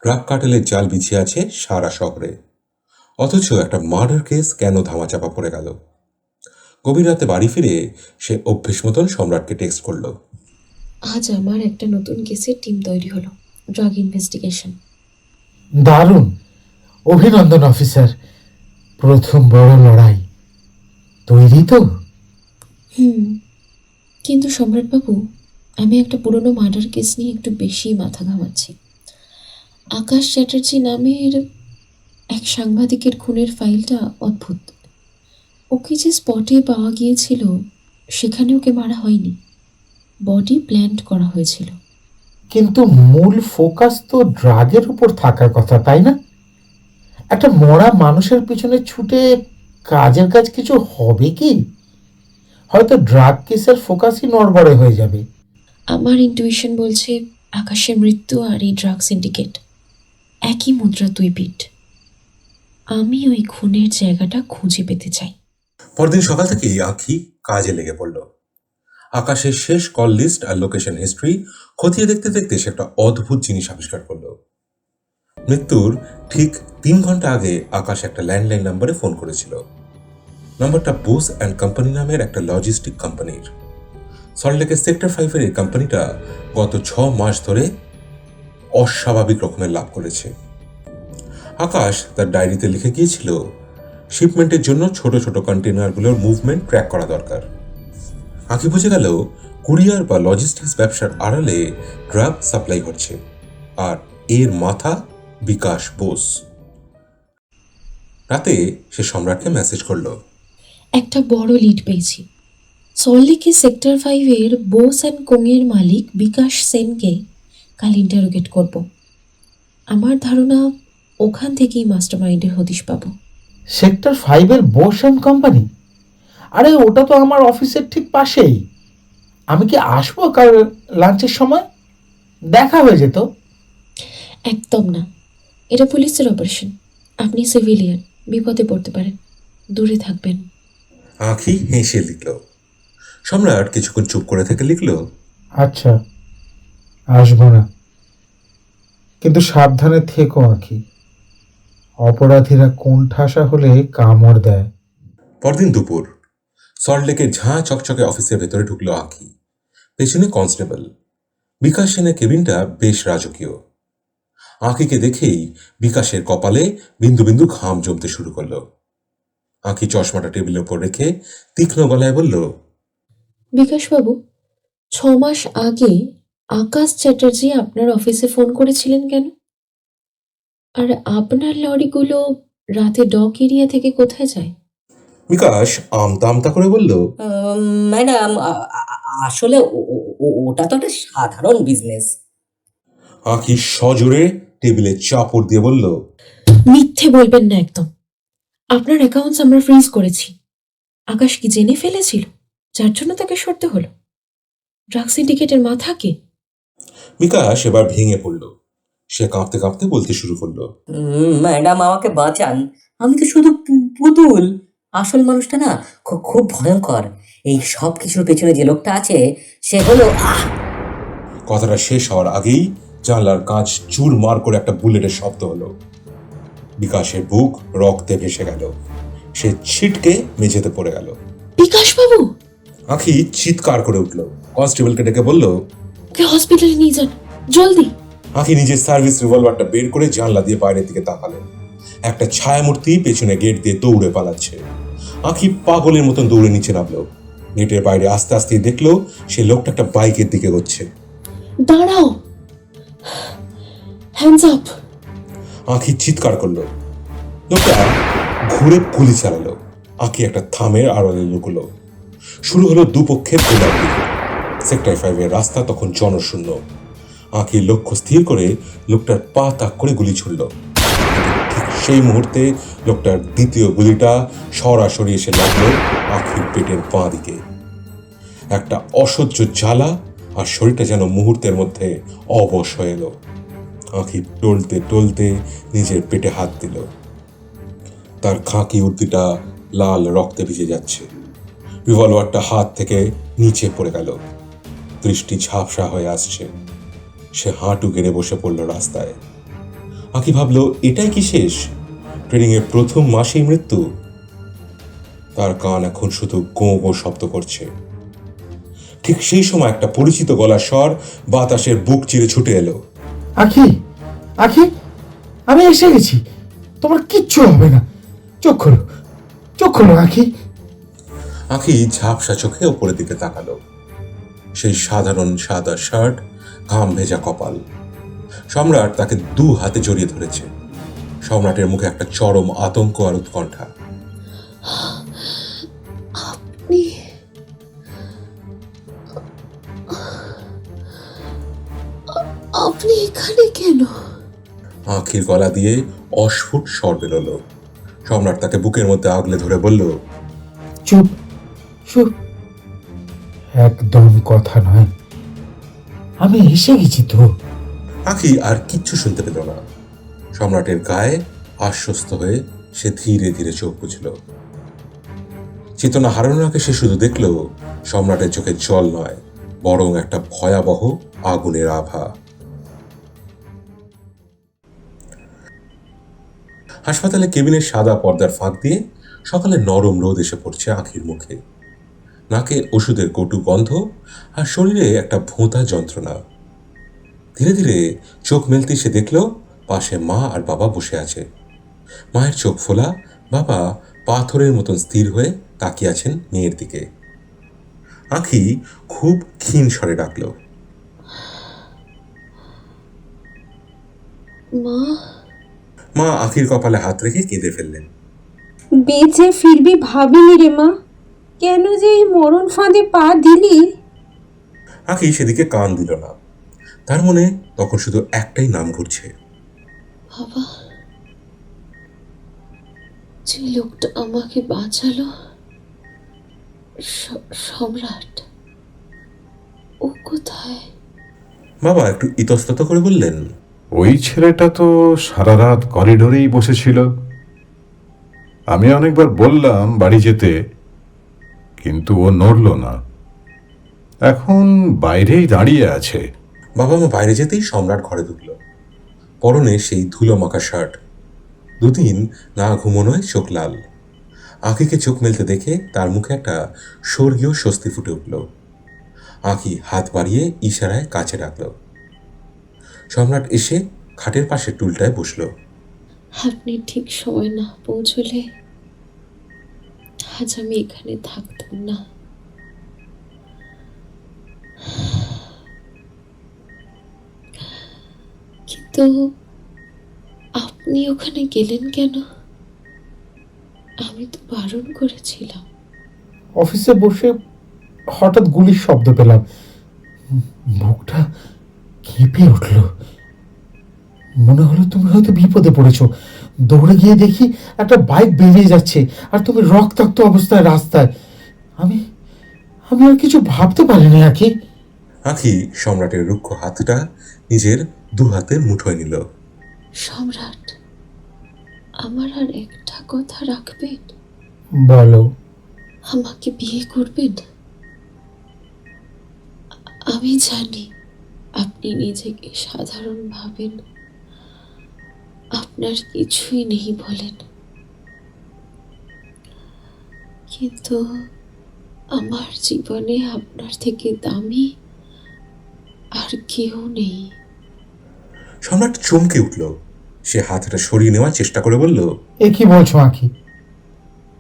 ড্রাগ কার্টেলের জাল বিছিয়ে আছে সারা শহরে, অথচ একটা মার্ডার কেস কেন ধামাচাপা পড়ে গেল? গভীর রাতে বাড়ি ফিরে সে অভ্যেস মতন সম্রাটকে টেক্সট করলো। আজ আমার একটা নতুন কেসের টিম তৈরি হলো, ড্রাগ ইনভেস্টিগেশন। দারুণ, অভিনন্দন অফিসার, প্রথম বড় লড়াই। তৈরি তো? কিন্তু সম্রাটবাবু, আমি একটা পুরনো মার্ডার কেস নিয়ে একটু বেশি মাথা ঘামাচ্ছি। আকাশ চ্যাটার্জি নামের এক সাংবাদিকের খুনের ফাইলটা অদ্ভুত। ওকে যে স্পটে পাওয়া গিয়েছিল সেখানে ওকে মারা হয়নি, বডি প্ল্যান্ট করা হয়েছিল। কিন্তু মূল ফোকাস তো ড্রাগের উপর থাকার কথা, তাই না? একটা মরা মানুষের পিছনে ছুটে কাজের কাজ কিছু হবে কি? হয়তো ড্রাগ কেসের ফোকাসই নড়বড়ে হয়ে যাবে। আমার ইনটুইশন বলছে আকাশের মৃত্যু আর এই ড্রাগ সিন্ডিকেট একই মুদ্রা দুই পিঠ। আমি ওই খুনের জায়গাটা খুঁজে পেতে চাই। পরদিন সকাল থেকেই আঁখি কাজে লেগে পড়ল। আকাশের শেষ কল লিস্ট আর লোকেশন হিস্ট্রি খতিয়ে দেখতে দেখতে সে একটা অদ্ভুত জিনিস আবিষ্কার করল। মৃত্যুর ঠিক 3 ঘন্টা আগে আকাশ একটা ল্যান্ডলাইন নাম্বারে ফোন করেছিল। নাম্বারটা বোস অ্যান্ড কোম্পানি নামের একটা লজিস্টিক কোম্পানির। সল্টলেকের সেক্টর 5 এই কোম্পানিটা গত 6 মাস ধরে অস্বাভাবিক রকমের লাভ করেছে। আকাশ তার ডায়েরিতে লিখে গিয়েছিল শিপমেন্টের জন্য ছোট ছোট কন্টেনারগুলোর মুভমেন্ট ট্র্যাক করা দরকার। আঁকি বুঝে গেল কুরিয়ার বা লজিস্টিক্স ব্যবসার আড়ালে ড্রাগ সাপ্লাই হচ্ছে, আর এর মাথা বিকাশ বোস। রাতে সে সম্রাটকে মেসেজ করলো। একটা বড় লিড পেয়েছি। সল্টলেকের সেক্টর 5 বোস অ্যান্ড কোংয়ের মালিক বিকাশ সেনকে কাল ইন্টারোগেট করব। আমার ধারণা ওখান থেকেই মাস্টারমাইন্ডের হদিশ পাবো। Sector 5 Bose and company? আরে ওটা তো আমার অফিসের ঠিক পাশেই। আমি কি আসবো কাল লাঞ্চের সময়? দেখা হয়ে যেত। একদম না, এটা পুলিশের অপারেশন। আপনি সিভিলিয়ান, বিপদে পড়তে পারেন, দূরে থাকবেন। আঁখি হেসে লিখল। সম্রাট কিছুক্ষণ চুপ করে থেকে লিখল, আচ্ছা, আসবো না, কিন্তু সাবধানে থেকো আঁখি। অপরাধীরা কোণঠাসা হলে কামড় দেয়। পরদিন দুপুর সল্টলেকের ঝাঁ চকচকে অফিসের ভেতরে ঢুকলো আঁখি। পেছনে কনস্টেবল। বিকাশ সেনের কেবিনটা বেশ রাজকীয়। আঁখিকে দেখেই বিকাশের কপালে বিন্দু বিন্দু ঘাম জমতে শুরু করলো। আঁখি চশমাটা টেবিলের উপর রেখে তীক্ষ্ণ গলায় বলল, বিকাশবাবু, 6 মাস আগে আকাশ চ্যাটার্জি আপনার অফিসে ফোন করেছিলেন কেন? আর আপনার লরিগুলো রাতে ডক এরিয়া থেকে কোথায় যায়? বিকাশ আমতা আমতা করে বলল, ম্যাডাম, আসলে ওটা তো একটা সাধারণ বিজনেস। আঁখি সজোরে টেবিলে চাপড় দিয়ে বলল, মিথ্যে বলবেন না একদম। আপনার অ্যাকাউন্টস আমরা ফ্রিজ করেছি। আকাশ কি জেনে ফেলেছিল যার জন্য তাকে সরতে হলো? ড্রাগ সিন্ডিকেটের মাথা কে? বিকাশ এবার ভেঙে পড়ল। সে কাঁপতে কাঁপতে বলতে শুরু করলো, ম্যাডাম, আমাকে বাঁচান, আমি তো শুধু পুতুল। আসল মানুষটা না খুব ভয়ঙ্কর। এই সব কিছুর পেছনে যে লোকটা আছে সে হলো কথাটা শেষ হওয়ার আগেই জানলার কাঁচ চুরমার করে একটা বুলেটের শব্দ হলো। বিকাশের বুক রক্তে ভেসে গেল। সে ছিটকে মেঝেতে পড়ে গেল। বিকাশবাবু! আঁখি চিৎকার করে উঠল। কনস্টেবলকে ডেকে বলল, ওকে হসপিটালে নিয়ে যান, জলদি। আঁখি নিজের সার্ভিস রিভলভারটা বের করে জানলা দিয়ে বাইরের দিকে তাকালেন। একটা ছায়ামূর্তি পেছনে গেট দিয়ে দৌড়ে পালাচ্ছে। আঁখি পাগলের মতন দৌড়ে নিচে নামলো। গেটের বাইরে আস্তে আস্তে দেখলো সে লোকটা একটা বাইকের দিকে হচ্ছে। দাঁড়াও, হ্যান্ডস আপ। আঁখি চিৎকার করলো। লোকটা ঘুরে গুলি চালালো। আঁখি একটা থামের আড়ালে লুকলো। শুরু হলো দুপক্ষের গোলাগুলি। সেক্টর 5 রাস্তা তখন জনশূন্য। আঁখি লক্ষ্য স্থির করে লোকটার পা তাক করে গুলি ছুড়ল। ঠিক সেই মুহূর্তে লোকটার দ্বিতীয় গুলিটা সরাসরি এসে লাগলো আঁখির পেটের বাঁ দিকে। একটা অসহ্য জ্বালা আর শরীরটা যেন মুহূর্তের মধ্যে অবশ হয়ে এলো। আঁখি টলতে টলতে নিজের পেটে হাত দিল। তার খাঁকি উদ্দিটা লাল রক্তে ভিজে যাচ্ছে। রিভলভারটা হাত থেকে নিচে পড়ে গেল। দৃষ্টি ঝাপসা হয়ে আসছে। সে হাঁটু গেড়ে বসে পড়ল রাস্তায়। আঁখি ভাবল, এটাই কি শেষ? ট্রেনিং এর প্রথম মাসেই মৃত্যু। তার কান এখন শুধু গোঁ গোঁ শব্দ করছে। ঠিক সেই সময় একটা পরিচিত গলার স্বর বাতাসের বুক চিরে ছুটে এলো। আখি, আখি, আমি এসে গেছি, তোমার কিচ্ছু হবে না, চোখ খোলো, চোখ খোলো আখি। আঁখি ঝাপসা চোখে ওপরের দিকে তাকালো। সেই সাধারণ সাদা শার্ট, ঘাম ভেজা কপাল। সম্রাট তাকে দু হাতে জড়িয়ে ধরেছে। সম্রাটের মুখে একটা চরম আতঙ্ক আর উৎকণ্ঠা। আপনি আপনি এখানে কেন? আঁখির গলা দিয়ে অস্ফুট স্বর বেরোলো। সম্রাট তাকে বুকের মধ্যে আগলে ধরে বলল, চুপ, চুপ, একদম কথা নয়, আমি এসে গেছি তো। আঁখি আর কিচ্ছু শুনতে পেল না। সম্রাটের গায়ে আশ্বস্ত হয়ে সে ধীরে ধীরে চোখ বুঝল। চেতনা হারানোর আগে সে শুধু দেখল সম্রাটের চোখে জল নয়, বরং একটা ভয়াবহ আগুনের আভা। হাসপাতালে কেবিনের সাদা পর্দার ফাঁক দিয়ে সকালে নরম রোদ এসে পড়ছে আঁখির মুখে। নাকে ওষুধের কটু গন্ধ আর শরীরে একটা ভোঁতা যন্ত্রণা। ধীরে ধীরে চোখ মেলতে সে দেখল পাশে মা আর বাবা বসে আছে। মায়ের চোখ ফোলা, বাবা পাথরের মতন স্থির হয়ে তাকিয়ে আছেন মেয়ের দিকে। আঁখি খুব ক্ষীণ স্বরে ডাকল, মা। মা আঁখির কপালে হাত রেখে কেঁদে ফেললেন। বেঁচে ফিরবি ভাবিনি রে মা, কেন যে এই মরণ ফাঁদে পা দিলি? আঁখি সেদিকে কান দিল না। তার মনে তখন শুধু একটাই নাম ঘুরছে, বাবা। যে লোকটা আমাকে বাঁচালো, সম্রাট, ও কোথায়? বাবা একটু ইতস্তত করে বললেন, ওই ছেলেটা তো সারা রাত করিডোরেই বসেছিল। আমি অনেকবার বললাম বাড়ি যেতে, কিন্তু ও নড়ল না, এখন বাইরেই দাঁড়িয়ে আছে। বাবা মা বাইরে যেতেই সম্রাট ঘরে ঢুকল। পরনে সেই ধুলো মাখা শার্ট। দুদিন না ঘুমোনোয় চোখ লাল। আঁখিকে চোখ মেলতে দেখে তার মুখে একটা স্বর্গীয় স্বস্তি ফুটে উঠল। আঁখি হাত বাড়িয়ে ইশারায় কাছে ডাকল। সম্রাট এসে খাটের পাশে টুলটায় বসল। আপনি ঠিক সময় না পৌঁছলে আজ আমি এখানে থাকতাম না। কিন্তু আপনি ওখানে গেলেন কেন? আমি তো বারণ করেছিলাম। অফিসে বসে হঠাৎ গুলির শব্দ পেলাম, বুকটা কেঁপে উঠল। মনে হলো তুমি হয়তো বিপদে পড়েছো। দৌড়ে গিয়ে দেখি একটা বাইক বেরিয়ে যাচ্ছে আর তুমি রক্তাক্ত অবস্থায় রাস্তায়। আমি আমি আর কিছু ভাবতে পারিনি আঁখি। আঁখি সম্রাটের রুক্ষ হাতটা নিজের দু হাতে মুঠোয় নিল। সম্রাট, আমার আর একটা কথা রাখবেন? বলো। আমাকে বিয়ে করবেন? আমি জানি আপনি নিজেকে সাধারণ ভাবেন, আপনার কিছুই নেই বলেন, কিন্তু আমার জীবনে আপনার থেকে দামি আর কেউ নেই। সম্রাট চমকে উঠল। সে হাতটা সরিয়ে নেওয়ার চেষ্টা করে বলল, এ কি বলছো আঁখি?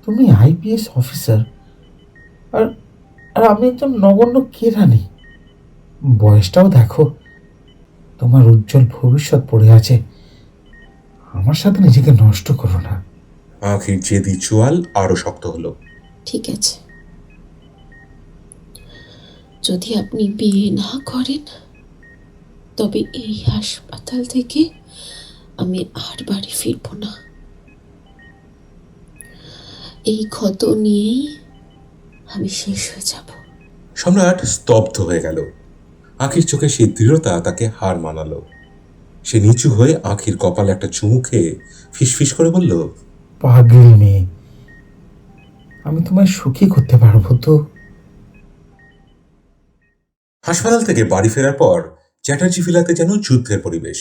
তুমি আইপিএস অফিসার আর আর আমি একজন নগণ্য কেরানি। বয়সটাও দেখো, তোমার উজ্জ্বল ভবিষ্যৎ পড়ে আছে। আমার সাথে নিজেকে নষ্ট করো না। আঁখির জেদি চোয়াল আরো শক্ত হলো। ঠিক আছে, যদি আপনি বিয়ে না করেন তবে এই হাসপাতাল থেকে আমি আর বাড়ি ফিরব না। এই ক্ষত নিয়েই আমি শেষ হয়ে যাব। সম্রাট স্তব্ধ হয়ে গেল। আঁখির চোখে সেই দৃঢ়তা তাকে হার মানালো। সে নিচু হয়ে আঁখির কপালে একটা চুমু খেয়ে ফিসফিস করে বলল, পাগলি মেয়ে, আমি তোমায় সুখী করতে পারবো তো? হাসপাতাল থেকে বাড়ি ফেরার পর চ্যাটার্জি ভিলাতে যেন যুদ্ধের পরিবেশ।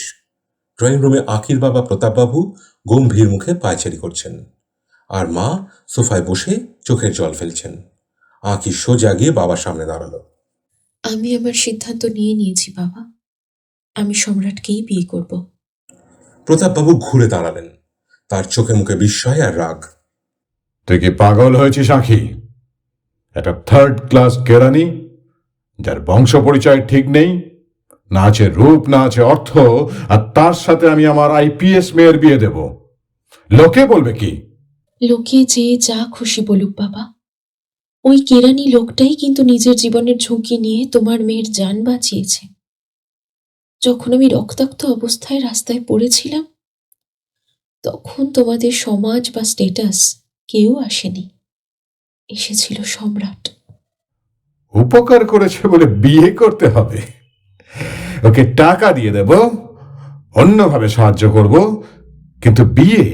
ড্রয়িং রুমে আঁখির বাবা প্রতাপবাবু গম্ভীর মুখে পায়চারি করছেন, আর মা সোফায় বসে চোখের জল ফেলছেন। আঁখি সোজা গিয়ে বাবার সামনে দাঁড়ালো। আমি আমার সিদ্ধান্ত নিয়ে নিয়েছি বাবা, আমি সম্রাটকেই বিয়ে করব। প্রতাপবাবু ঘুরে দাঁড়ালেন, তার চোখে মুখে বিস্ময় আর রাগ। তুই কি পাগল হয়েছিস আঁখি? একটা থার্ড ক্লাস কেরানি যার বংশ পরিচয় ঠিক নেই, না আছে রূপ না আছে অর্থ, আর তার সাথে আমি আমার আইপিএস মেয়ের বিয়ে দেব? লোকে বলবে কি? লোকে যে যা খুশি বলুক বাবা, ওই কেরানি লোকটাই কিন্তু নিজের জীবনের ঝুঁকি নিয়ে তোমার মেয়ের জান বাঁচিয়েছে। যখন আমি রক্তাক্ত অবস্থায় রাস্তায় পড়েছিলাম, তখন তোমাদের সমাজ বা স্ট্যাটাস কেউ আসেনি, এসেছিল সম্রাট। উপকার করেছে বলে বিয়ে করতে হবে? ওকে টাকা দিয়ে দেব, অন্যভাবে সাহায্য করব, কিন্তু বিয়ে,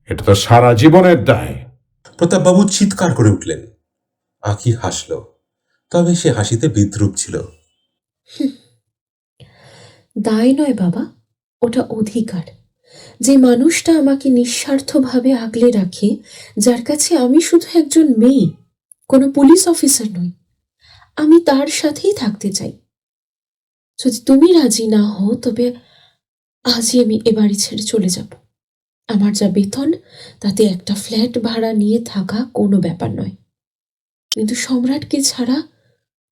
এটা তো সারা জীবনের দায়। প্রতাপবাবু চিৎকার করে উঠলেন। আঁখি হাসল, তবে সে হাসিতে বিদ্রুপ ছিল। দায় নয় বাবা, ওটা অধিকার। যে মানুষটা আমাকে নিঃস্বার্থভাবে আগলে রাখে, যার কাছে আমি শুধু একজন মেয়ে, কোনো পুলিশ অফিসার নই, আমি তার সাথেই থাকতে চাই। যদি তুমি রাজি না হও, তবে আজই আমি এ বাড়ি ছেড়ে চলে যাব। আমার যা বেতন, তাতে একটা ফ্ল্যাট ভাড়া নিয়ে থাকা কোনো ব্যাপার নয়, কিন্তু সম্রাটকে ছাড়া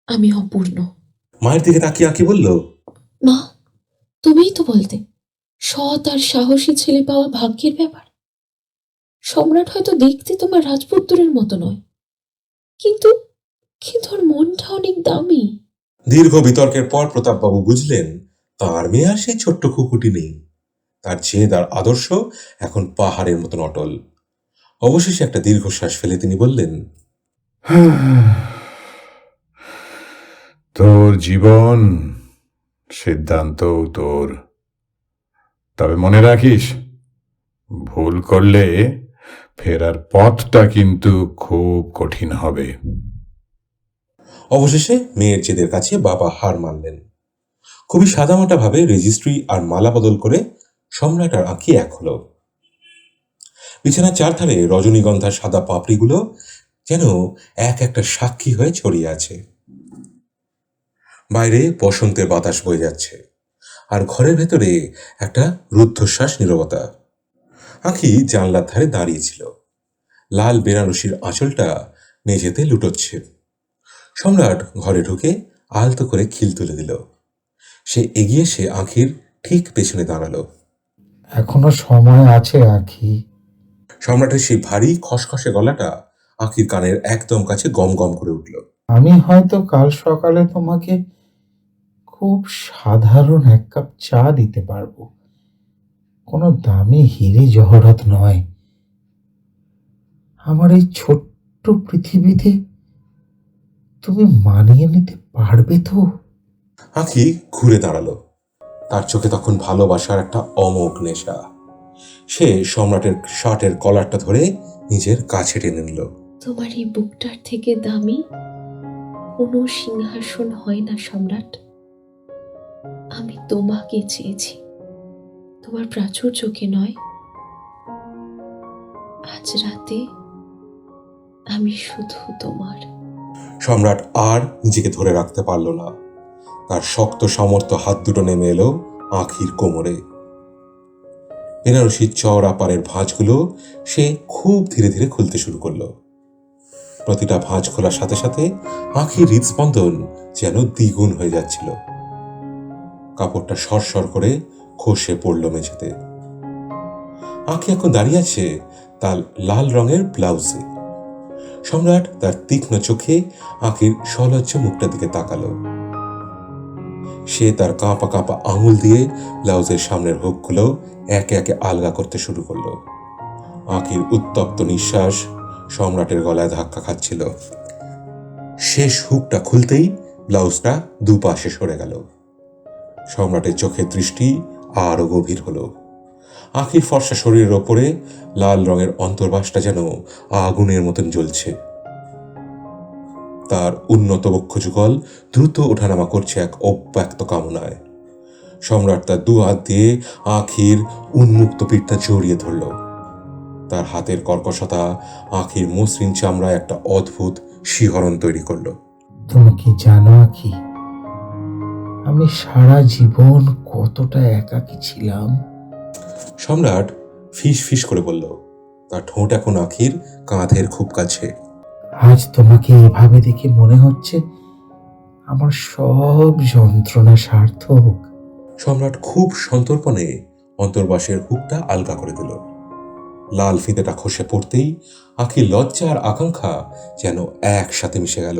আমি অপূর্ণ। মায়ের দিকে তাকিয়ে আঁখি বলল, মা, তুমিই তো বলতে সৎ আর সাহসী ছেলে পাওয়া ভাগ্যের ব্যাপার। সম্রাট হয়তো দেখতে তোমার রাজপুত্রের মতো নয়, কিন্তু কিন্তু ওর মনটা অনেক দামি। দীর্ঘ বিতর্কের পর প্রতাপবাবু বুঝলেন তাঁর মেয়ে আর সেই ছোট্ট খুকুটি নেই। তার জেদ আর আদর্শ এখন পাহাড়ের মতন অটল। অবশেষে একটা দীর্ঘশ্বাস ফেলে তিনি বললেন, তোর জীবন, সিদ্ধান্ত তোর। তবে মনে রাখিস, ভুল করলে ফেরার পথটা কিন্তু খুব কঠিন হবে। অবশেষে মেয়ের জেদের কাছে বাবা হার মানলেন। খুবই সাদামাটা ভাবে রেজিস্ট্রি আর মালা বদল করে সম্রাট আর আঁখি এক হলো। বিছানার চারধারে রজনীগন্ধার সাদা পাপড়িগুলো যেন এক একটা সাক্ষী হয়ে ছড়িয়ে আছে। বাইরে বসন্তের বাতাস বয়ে যাচ্ছে, আর ঘরের ভেতরে একটা রুদ্ধশ্বাস নীরবতা। আঁখি জানলার ধারে দাঁড়িয়েছিল, লাল বেনারসির আঁচলটা মেঝেতে লুটোচ্ছে। সম্রাট ঘরে ঢুকে আলতো করে খিল তুলে দিল। সে এগিয়ে এসে আঁখির ঠিক পেছনে দাঁড়ালো। এখনো সময় আছে আঁখি। সম্রাটের সেই ভারী খসখসে গলাটা আঁখির কানের একদম কাছে গম গম করে উঠল। আমি হয়তো কাল সকালে তোমাকে খুব সাধারণ এক কাপ চা দিতে পারবো, কোনো দামি হিরে জহরত নয়। আমার এই ছোট্ট পৃথিবীতে তুমি মানিয়ে নিতে পারবে তো? আঁখি ঘুরে দাঁড়ালো। তার চোখে তখন ভালোবাসার একটা অমোঘ নেশা। সে সম্রাটের শার্টের কলারটা ধরে নিজের কাছে টেনে নিল। তোমার এই বুকটার থেকে দামি কোনো সিংহাসন হয় না সম্রাট। আমি তোমাকে চেয়েছি, তোমার প্রাচুর্যকে নয়। আজ রাতে আমি শুধু তোমার। সম্রাট আর নিজেকে ধরে রাখতে পারল না। তার শক্ত সামর্থ্য হাত দুটো নেমে এলো আঁখির কোমরে। বেনারসির চওড়া পাড়ের ভাঁজগুলো সে খুব ধীরে ধীরে খুলতে শুরু করলো। প্রতিটা ভাঁজ খোলার সাথে সাথে আঁখির হৃদস্পন্দন যেন দ্বিগুণ হয়ে যাচ্ছিল। কাপড়টা সরসর করে খসে পড়ল মেঝেতে। আঁখি এখন দাঁড়িয়ে আছে তার লাল রঙের ব্লাউজে। সম্রাট তার তীক্ষ্ণ চোখে আঁখির সলজ্জ মুখটার দিকে তাকালো। সে তার কাঁপা কাঁপা আঙুল দিয়ে ব্লাউজের সামনের হুকগুলো একে একে আলগা করতে শুরু করলো। আঁখির উত্তপ্ত নিঃশ্বাস সম্রাটের গলায় ধাক্কা খাচ্ছিল। শেষ হুকটা খুলতেই ব্লাউজটা দুপাশে সরে গেল। সম্রাটের চোখের দৃষ্টি আরো গভীর হলো। আঁখির ফর্সা শরীরের ওপরে লাল রঙের অন্তর্বাসটা যেন আগুনের মতন জ্বলছে। তার উন্নত বক্ষযুগল দ্রুত ওঠানামা করছে এক অব্যক্ত কামনায়। সম্রাট তার দু হাত দিয়ে আঁখির উন্মুক্ত পিঠটা জড়িয়ে ধরল। তার হাতের কর্কশতা আখির মসৃণ চামড়ায় একটা অদ্ভুত শিহরণ তৈরি করলো। তুমি কি জানো আখি, আমি সারা জীবন কতটা একাকী ছিলাম। সম্রাট ফিস ফিস করে বলল, তার ঠোঁট এখন আখির কাঁধের খুব কাছে। আজ তোমাকে এভাবে দেখে মনে হচ্ছে আমার সব যন্ত্রণা সার্থক। সম্রাট খুব সন্তর্পণে অন্তর্বাসের হুকটা আলগা করে দিল। লাল ফিতেটা খসে পড়তেই আখির লজ্জা আর আকাঙ্ক্ষা যেন একসাথে মিশে গেল।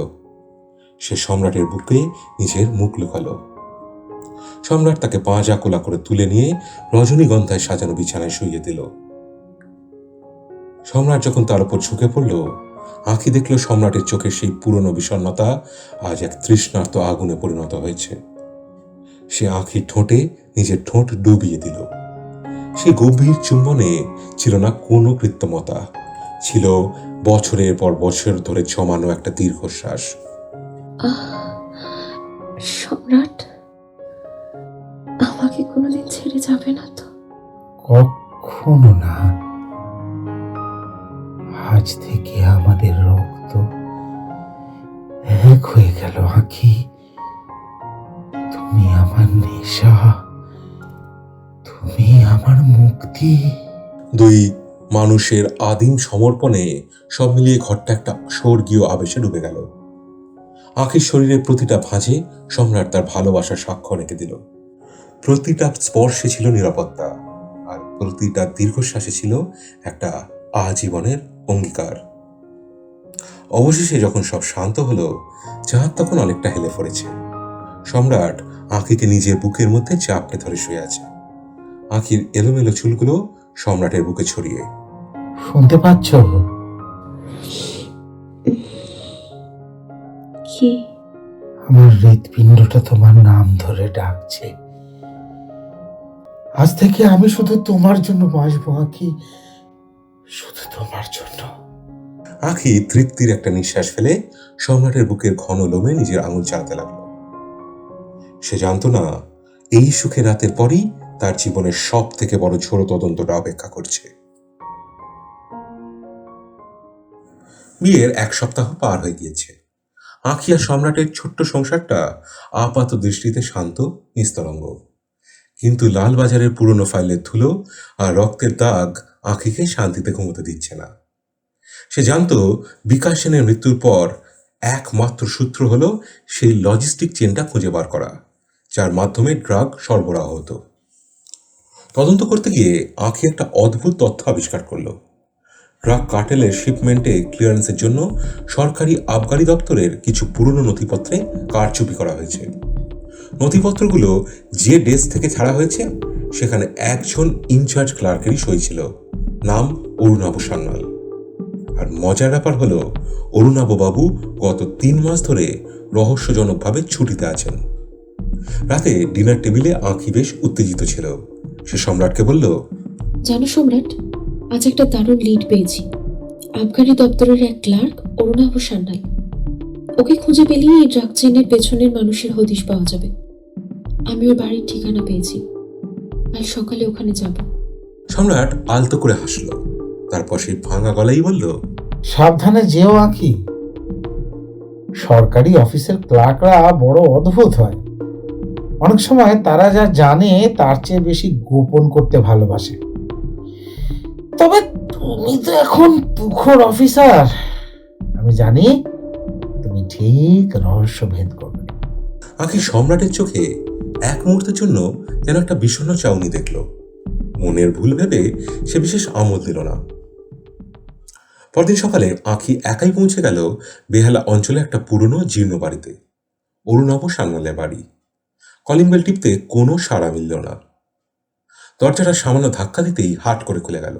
সে সম্রাটের বুকে নিজের মুখ লুকালো। সম্রাট তাকে পাঁজা কোলা করে তুলে নিয়ে রজনীগন্ধায় সাজানো বিছানায় শুইয়ে দিল। সম্রাট যখন তার উপর ঝুঁকে পড়ল, আঁখি দেখল সম্রাটের চোখের সেই পুরনো বিষণ্ণতা আজ এক তৃষ্ণার্ত আগুনে পরিণত হয়েছে। সে আঁখির ঠোঁটে নিজের ঠোঁট ডুবিয়ে দিল। সে গভীর চুম্বনে ছিল না কোনো কৃত্রিমতা, ছিল বছরের পর বছর ধরে জমানো একটা দীর্ঘশ্বাস। সম্রাট, আমাকে কোনোদিন ছেড়ে যাবে না তো? কখনো না। আজ থেকে আমাদের রক্ত এক হয়ে গেল আঁখি। তুমি আমার নেশা, তুমি আমার মুক্তি। দুই মানুষের আদিম সমর্পণে সব মিলিয়ে ঘরটা একটা স্বর্গীয় আবেশে ডুবে গেল। আঁখির শরীরের প্রতিটা ভাঁজে সম্রাট তার ভালোবাসার সাক্ষ্য রেখে দিল। প্রতিটা স্পর্শে ছিল নিরাপত্তা, আর প্রতিটা দীর্ঘশ্বাসে ছিল একটা আজীবনের অঙ্গীকার। অবশেষে যখন সব শান্ত হলো, চাঁদ তখন অনেকটা হেলে পড়েছে। সম্রাট আঁখিকে নিজের বুকের মধ্যে চাপটে ধরে শুয়ে আছে, আঁখির এলোমেলো চুলগুলো সম্রাটের বুকে ছড়িয়ে। শুনতে পাচ্ছ? কি? আমার হৃৎপিণ্ডটা তোমার নাম ধরে ডাকছে। আজ থেকে আমি শুধু তোমার জন্য বাঁচবো আঁখি, শুধু তোমার জন্য। আঁখি তৃপ্তির একটা নিঃশ্বাস ফেলে সম্রাটের বুকের ঘন লোমে নিজের আঙুল চালাতে লাগলো। সে জানতো না, এই সুখের রাতের পরই তার জীবনের সব থেকে বড় ঝোড়ো তদন্তটা অপেক্ষা করছে। বিয়ের 1 সপ্তাহ পার হয়ে গিয়েছে। আঁখি আর সম্রাটের ছোট্ট সংসারটা আপাত দৃষ্টিতে শান্ত নিস্তরঙ্গ, কিন্তু লালবাজারের পুরনো ফাইলের ধুলো আর রক্তের দাগ আঁখিকে শান্তিতে ঘুমোতে দিচ্ছে না। সে জানতো বিকাশ সেনের মৃত্যুর পর একমাত্র সূত্র হলো সেই লজিস্টিক চেনটা খুঁজে বার করা, যার মাধ্যমে ড্রাগ সরবরাহ হতো। তদন্ত করতে গিয়ে আঁখি একটা অদ্ভুত তথ্য আবিষ্কার করলো। ড্রাগ কার্টেলের শিপমেন্টে ক্লিয়ারেন্সের জন্য সরকারি আবগারি দপ্তরের কিছু পুরনো নথিপত্রে কারচুপি করা হয়েছে। নথিপত্রগুলো যে ডেস্ক থেকে ছাড়া হয়েছে সেখানে একজন ইনচার্জ ক্লার্কেরই সই ছিল, নাম অরুণাভ সান্যাল। আর মজার ব্যাপার হলো, অরুণাভ বাবু গত 3 মাস ধরে রহস্যজনকভাবে ছুটিতে আছেন। রাতে ডিনার টেবিলে আঁখি বেশ উত্তেজিত ছিল। সে সম্রাটকে বলল, জানো সম্রাট, আজ একটা দারুণ লিড পেয়েছি। আবগারি দপ্তরের এক ক্লার্ক অরুণাভ সান্যাল, ওকে খুঁজে পেলেই এই ড্রাগ চেনের পেছনের মানুষের হদিশ পাওয়া যাবে। আমি ওর বাড়ির ঠিকানা পেয়েছি, কাল সকালে ওখানে যাব। সম্রাট আলতো করে হাসল, তারপর সেই ভাঙা গলায় বলল, সাবধানে যেও আঁখি। সরকারি অফিসের ক্লার্করা বড় অদ্ভুত হয়। অনেক সময় তারা যা জানে তার চেয়ে বেশি গোপন করতে ভালোবাসে। তবে তুমি তো এখন তুখোড় অফিসার, আমি জানি তুমি ঠিক রহস্য ভেদ করবে। আঁখি সম্রাটের চোখে এক মুহূর্তের জন্য যেন একটা বিষণ্ণ চাউনি দেখল। মনের ভুল ভেবে সে বিশেষ আমল দিল না। পরদিন সকালে আঁখি একাই পৌঁছে গেল বেহালা অঞ্চলে একটা পুরনো জীর্ণ বাড়িতে, অরুণাভ সান্যালের বাড়ি। কলিং বেল টিপতে কোনো সাড়া মিলল না। দরজাটা সামান্য ধাক্কা দিতেই হাট করে খুলে গেল।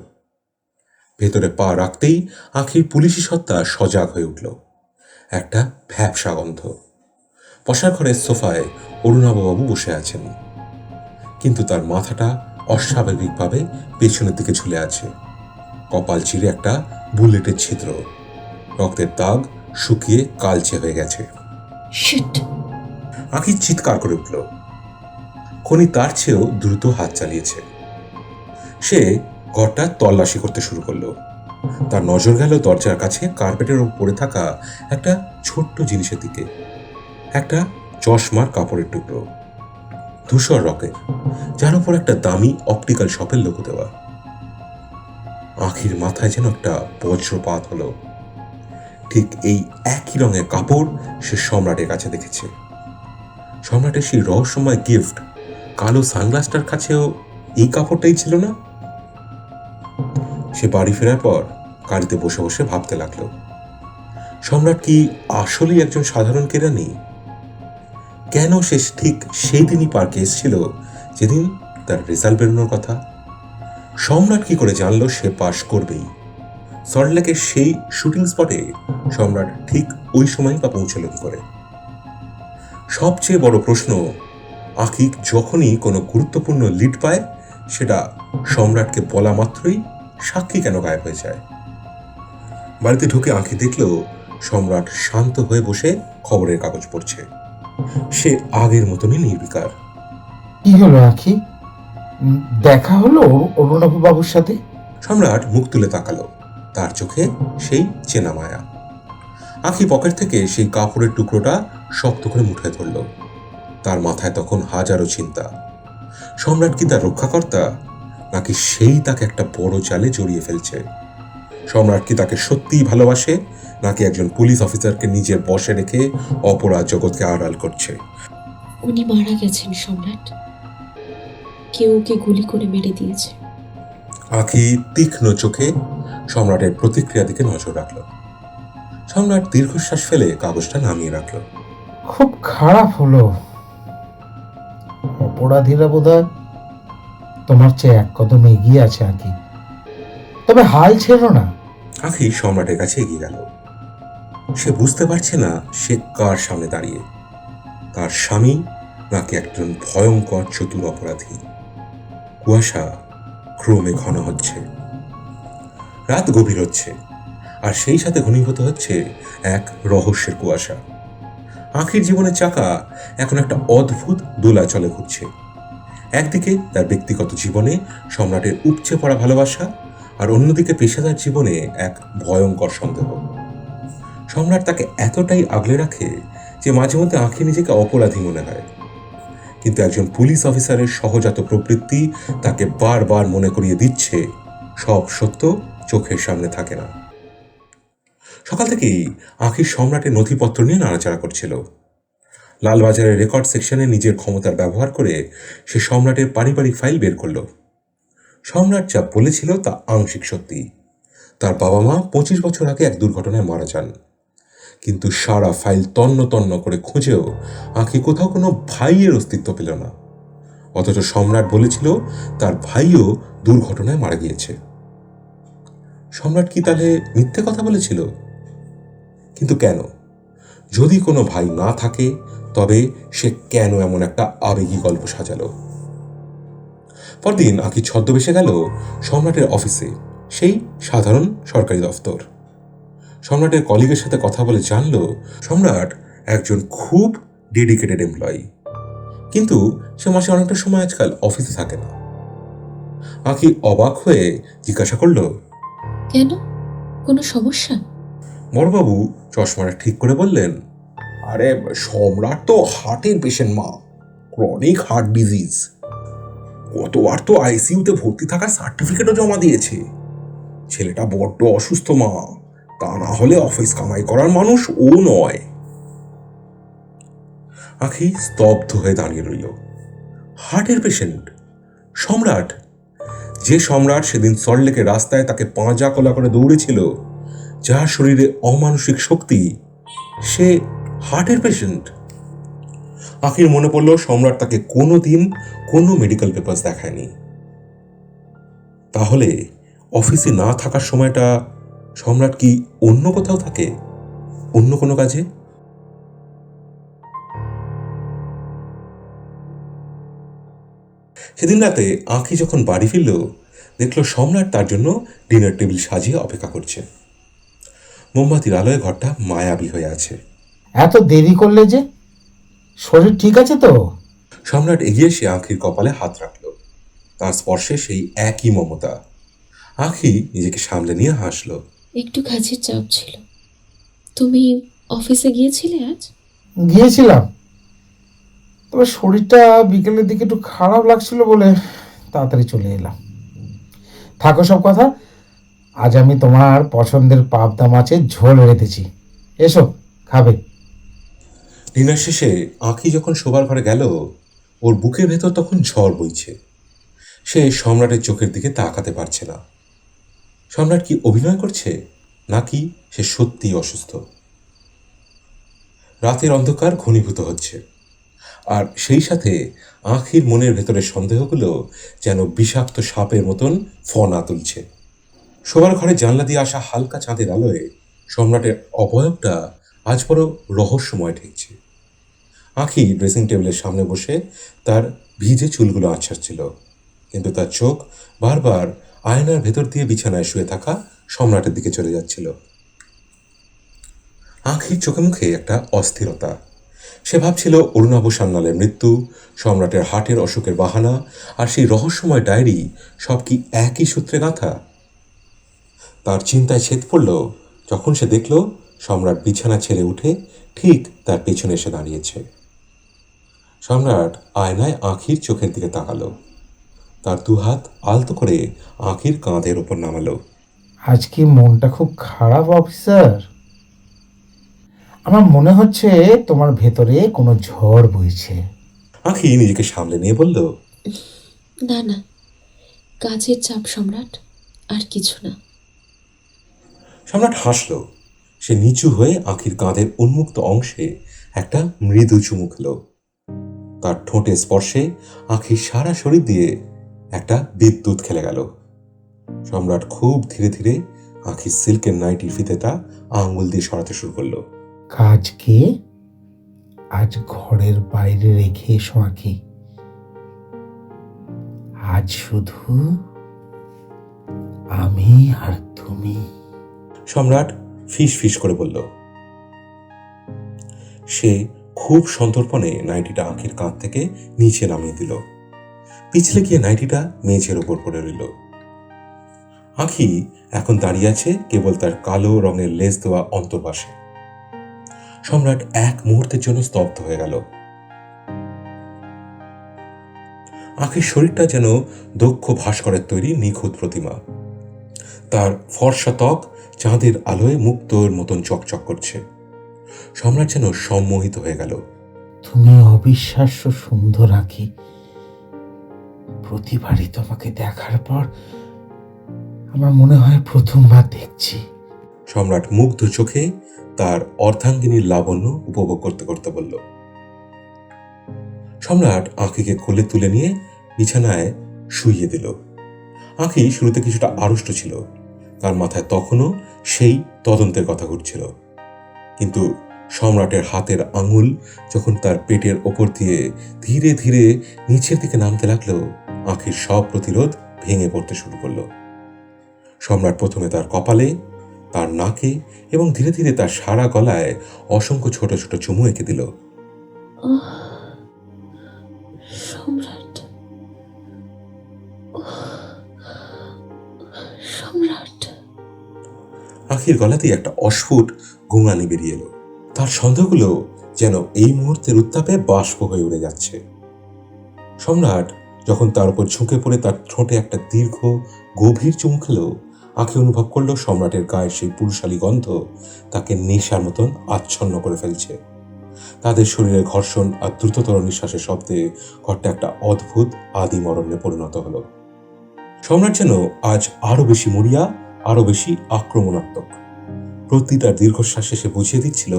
ভেতরে পা রাখতেই আঁখির পুলিশি সত্তা সজাগ হয়ে উঠল। একটা ভ্যাপসা গন্ধ। বসার ঘরের সোফায় অরুণাভবাবু বসে আছেন, কিন্তু তার মাথাটা অস্বাভাবিকভাবে পেছনের দিকে ঝুলে আছে। কপাল চিরে একটা বুলেটের ছিদ্র, রক্তের দাগ শুকিয়ে কালচে হয়ে গেছে। শিট! আঁখি চিৎকার করে উঠল। খনি তার চেয়েও দ্রুত হাত চালিয়েছে। সে ঘরটা তল্লাশি করতে শুরু করলো। তার নজর গেল দরজার কাছে কার্পেটের উপরে থাকা একটা ছোট্ট জিনিসের দিকে। একটা চশমার কাপড়ের টুকরো, ধূসর রকের, যার উপর একটা দামি অপটিক্যাল শপের লোগো দেওয়া। আখির মাথায় যেন একটা বজ্রপাত হলো। ঠিক এই একই রঙের কাপড় সে সম্রাটের কাছে দেখেছে। সম্রাটের সেই রহস্যময় গিফট কালো সানগ্লাসটার কাছেও এই কাপড়টাই ছিল না? সে বাড়ি ফেরার পর গাড়িতে বসে বসে ভাবতে লাগলো, সম্রাট কি আসলেই একজন সাধারণ কেরানি? কেন সে ঠিক সেই দিনই পার্কে এসেছিল যেদিন তার রেজাল্ট বেরোনোর কথা? সম্রাট কি করে জানলো সে পাশ করবেই? সল্টলেকের সেই শুটিং স্পটে সম্রাট ঠিক ওই সময় বা পৌঁছল কি করে? সবচেয়ে বড় প্রশ্ন, আখি যখনই কোনো গুরুত্বপূর্ণ লিড পায় সেটা সম্রাটকে বলা মাত্রই সাক্ষী কেন গায়েব হয়ে যায়? বাড়িতে ঢুকে আঁখি দেখল সম্রাট শান্ত হয়ে বসে খবরের কাগজ পড়ছে। সে আগের মতনই নির্বিকার। কি হলো আখি? দেখা হলো অরুণাভ বাবুর সাথে? সম্রাট মুখ তুলে তাকালো। তার চোখে সেই চেনা মায়া। আঁখি পকেট থেকে সেই কাপড়ের টুকরোটা শক্ত করে মুঠোয় ধরল। তার মাথায় তখন হাজারো চিন্তা। সম্রাট কি তার রক্ষাকর্তা, নাকি সেই তাকে একটা বড় জালে জড়িয়ে ফেলছে? সম্রাট কি তাকে সত্যিই ভালোবাসে, নাকি একজন পুলিশ অফিসারকে নিজের বশে রেখে অপরাধ জগৎকে আড়াল করছে? উনি মারা গেছেন সম্রাট। কেউ ওকে গুলি করে মেরে দিয়েছে। আঁখি তীক্ষ্ণ চোখে সম্রাটের প্রতিক্রিয়া দিকে নজর রাখল। সম্রাট দীর্ঘশ্বাস ফেলে কাগজটা নামিয়ে রাখল। খুব খারাপ হলো। অপরাধীরা বোধহয় তোমার চেয়ে এক কদম এগিয়ে আছে আখি, তবে হাল ছেড়ো না। আঁখি সম্রাটের কাছে এগিয়ে গেল। সে বুঝতে পারছে না সে কার সামনে দাঁড়িয়ে, তার স্বামী নাকি একজন ভয়ঙ্কর চতুর অপরাধী। কুয়াশা ক্রমে ঘন হচ্ছে, রাত গভীর হচ্ছে, আর সেই সাথে ঘনীভূত হচ্ছে এক রহস্যের কুয়াশা। আঁখির জীবনের চাকা এখন একটা অদ্ভুত দোলাচলে ঘুরছে। একদিকে তার ব্যক্তিগত জীবনে সম্রাটের উপচে পড়া ভালোবাসা, আর অন্যদিকে পেশাদার জীবনে এক ভয়ঙ্কর সন্দেহ। সম্রাট তাকে এতটাই আগলে রাখে যে মাঝে মধ্যে আঁখি নিজেকে অপরাধী মনে হয়। কিন্তু একজন পুলিশ অফিসারের সহজাত প্রবৃত্তি তাকে বারবার মনে করিয়ে দিচ্ছে সব সত্য চোখের সামনে থাকে না। সকাল থেকেই আঁখি সম্রাটের নথিপত্র নিয়ে নাড়াচাড়া করছিল। লালবাজারের রেকর্ড সেকশনে নিজের ক্ষমতার ব্যবহার করে সে সম্রাটের পারিবারিক ফাইল বের করল। সম্রাট যা বলেছিল তা আংশিক সত্যি। তার বাবা মা 25 বছর আগে এক দুর্ঘটনায় মারা যান। কিন্তু সারা ফাইল তন্ন তন্ন করে খুঁজেও আঁখি কোথাও কোনো ভাইয়ের অস্তিত্ব পেল না। অথচ সম্রাট বলেছিল তার ভাইও দুর্ঘটনায় মারা গিয়েছে। সম্রাট কি তাহলে মিথ্যে কথা বলেছিল? কিন্তু কেন? যদি কোনো ভাই না থাকে তবে সে কেন এমন একটা আবেগী গল্প সাজালো? পরদিন আঁখি ছদ্মবেশে গেল সম্রাটের অফিসে, সেই সাধারণ সরকারি দফতর। সম্রাটের কলিগের সাথে কথা বলে জানল সম্রাট একজন খুব ডেডিকেটেড এমপ্লয়ি, কিন্তু সে মাসে অনেকটা সময় আজকাল অফিসে থাকে না। আঁখি অবাক হয়ে জিজ্ঞাসা করল, কেন? কোনো সমস্যা? বড়বাবু চশমাটা ঠিক করে বললেন, আরে সম্রাট তো হার্টের পেশেন্ট মা, ক্রনিক হার্ট ডিজিজ। গতবার তো আইসিইউতে ভর্তি থাকার সার্টিফিকেটও জমা দিয়েছে। ছেলেটা বড্ড অসুস্থ মা, তা না হলে অফিস কামাই করার মানুষ ও নয়। আঁখি স্তব্ধ হয়ে দাঁড়িয়ে রইল। হার্টের পেশেন্ট? সম্রাট? যে সম্রাট সেদিন সল্টলেকের রাস্তায় তাকে পাঁজা কলা করে দৌড়েছিল, যার শরীরে অমানসিক শক্তি, সে হার্টের পেশেন্ট? আঁখির মনে পড়ল সম্রাট তাকে কোনোদিন কোনো মেডিকেল পেপারস দেখায়নি। তাহলে অফিসে না থাকার সময়টা সম্রাট কি অন্য কোথাও থাকে, অন্য কোনো কাজে? সেদিন রাতে আঁখি যখন বাড়ি ফিরল, দেখল সম্রাট তার জন্য ডিনার টেবিল সাজিয়ে অপেক্ষা করছে। মোমবাতির আলোয় ঘরটা মায়াবী হয়ে আছে। এত দেরি করলে যে? শরীর ঠিক আছে তো? সম্রাট এগিয়ে এসে আঁখির কপালে হাত রাখল। তার স্পর্শে সেই একই মমতা, আঁখি নিজেকে সামলে নিয়ে হাসলো। একটু কাজের চাপ ছিল। তুমি অফিসে গিয়েছিলে আজ? গিয়েছিলাম, তবে শরীরটা বিকেলের দিকে একটু খারাপ লাগছিল বলে তাড়াতাড়ি চলে এলাম। থাকো সব কথা, আজ আমি তোমার পছন্দের পাবদা মাছের ঝোল রেঁধেছি, এসো খাবে। ডিনার শেষে আঁখি যখন শোবার ঘরে গেল, ওর বুকের ভেতর তখন ঝড় বইছে। সে সম্রাটের চোখের দিকে তাকাতে পারছে না। সম্রাট কি অভিনয় করছে, নাকি সে সত্যিই অসুস্থ? রাতের অন্ধকার ঘনীভূত হচ্ছে, আর সেই সাথে আঁখির মনের ভেতরে সন্দেহগুলো যেন বিষাক্ত সাপের মতন ফনা তুলছে। শোবার ঘরে জানলা দিয়ে আসা হালকা চাঁদের আলোয় সম্রাটের অবয়বটা আজ বড় রহস্যময় ঠেকছে। আঁখি ড্রেসিং টেবিলের সামনে বসে তার ভিজে চুলগুলো আছাড়ছিল, কিন্তু তার চোখ বারবার আয়নার ভেতর দিয়ে বিছানায় শুয়ে থাকা সম্রাটের দিকে চলে যাচ্ছিল। আঁখির চোখে মুখে একটা অস্থিরতা। সে ভাবছিল অরুণাভ সান্যালের মৃত্যু, সম্রাটের হার্টের অসুখের বাহানা, আর সেই রহস্যময় ডায়েরি সব কি একই সূত্রে গাঁথা? তার চিন্তায় ছেদ পড়ল যখন সে দেখল সম্রাট বিছানা ছেড়ে উঠে ঠিক তার পেছনে এসে দাঁড়িয়েছে। সম্রাট আয়নায় আঁখির চোখের দিকে তাকালো, তার দুহাত আলতো করে আঁখির কাঁধের ওপর নামালো। আজ কি মনটা খুব খারাপ অফিসার? আমার মনে হচ্ছে তোমার ভেতরে কোনো ঝড় বইছে। আঁখি নিজেকে সামলে নিয়ে বলল, না না, কাজের চাপ সম্রাট, আর কিছু না। সম্রাট হাসল। সে নিচু হয়ে আঁখির কাঁধের উন্মুক্ত অংশে একটা মৃদু চুমু খেল। তার ঠোঁটে স্পর্শে আঁখির সারা শরীর দিয়ে একটা বিদ্যুৎ খেলে গেল। সম্রাট খুব ধীরে ধীরে আঁখির সিল্কের নাইটির ফিতেটা আঙ্গুল দিয়ে সরাতে শুরু করলো। কাজকে আজ ঘরের বাইরে রেখে এসো আঁখি। আজ শুধু আমি আর তুমি। সম্রাট ফিস ফিস করে বলল। সে খুব সন্তর্পণে নাইটিটা আঁখির কাঁধ থেকে নিচে নামিয়ে দিল। পিছলে গিয়ে নাইটিটা মেঝের ওপর পড়ে রইল। আঁখি এখন দাঁড়িয়ে আছে কেবল তার কালো রঙের লেস দেওয়া অন্তর্বাসে। সম্রাট এক মুহূর্তের জন্য স্তব্ধ হয়ে গেল। আঁখির শরীরটা যেন দক্ষ ভাস্করের তৈরি নিখুঁত প্রতিমা। তার ফর্সা ত্বক চাঁদের আলোয় মুক্তোর মতন চকচক করছে। সম্রাট যেন সম্মোহিত হয়ে গেল। তুমি অবিশ্বাস্য সুন্দর আঁখি। প্রতিবারই তোমাকে দেখার পর আমার মনে হয় প্রথমবার দেখছি। সম্রাট মুগ্ধ চোখে তার অর্ধাঙ্গিনীর লাবণ্য উপভোগ করতে করতে বলল। সম্রাট আঁখিকে কোলে তুলে নিয়ে বিছানায় শুইয়ে দিল। আঁখি শুরুতে কিছুটা আড়ষ্ট ছিল, তার মাথায় তখনও সেই তদন্তের কথা ঘুরছিল। কিন্তু সম্রাটের হাতের আঙুল যখন তার পেটের ওপর দিয়ে ধীরে ধীরে নিচের দিকে নামতে লাগলো, আঁখির সব প্রতিরোধ ভেঙে পড়তে শুরু করলো। সম্রাট প্রথমে তার কপালে, তার নাকে এবং ধীরে ধীরে তার সারা গলায় অসংখ্য ছোট ছোট চুমু এঁকে দিল। সম্রাট, সম্রাট। আঁখির গলাতেই একটা অস্ফুট গুঙানি বেরিয়ে এলো। তার সন্দেহগুলো যেন এই মুহূর্তের উত্তাপে বাষ্প হয়ে উড়ে যাচ্ছে। সম্রাট যখন তার উপর ঝুঁকে পড়ে তার ঠোঁটে একটা দীর্ঘ গভীর চুমু খেল, আঁখি অনুভব করলো সম্রাটের গায়ের সেই পুরুষালী গন্ধ তাকে নেশার মতন আচ্ছন্ন করে ফেলছে। তাদের শরীরে ঘর্ষণ আর দ্রুততর নিঃশ্বাসের শব্দে ঘরটা একটা অদ্ভুত আদি মরণে পরিণত হলো। সম্রাট যেন আজ আরো বেশি মরিয়া, আরো বেশি আক্রমণাত্মক। প্রতিটা দীর্ঘশ্বাসে সে বুঝিয়ে দিচ্ছিল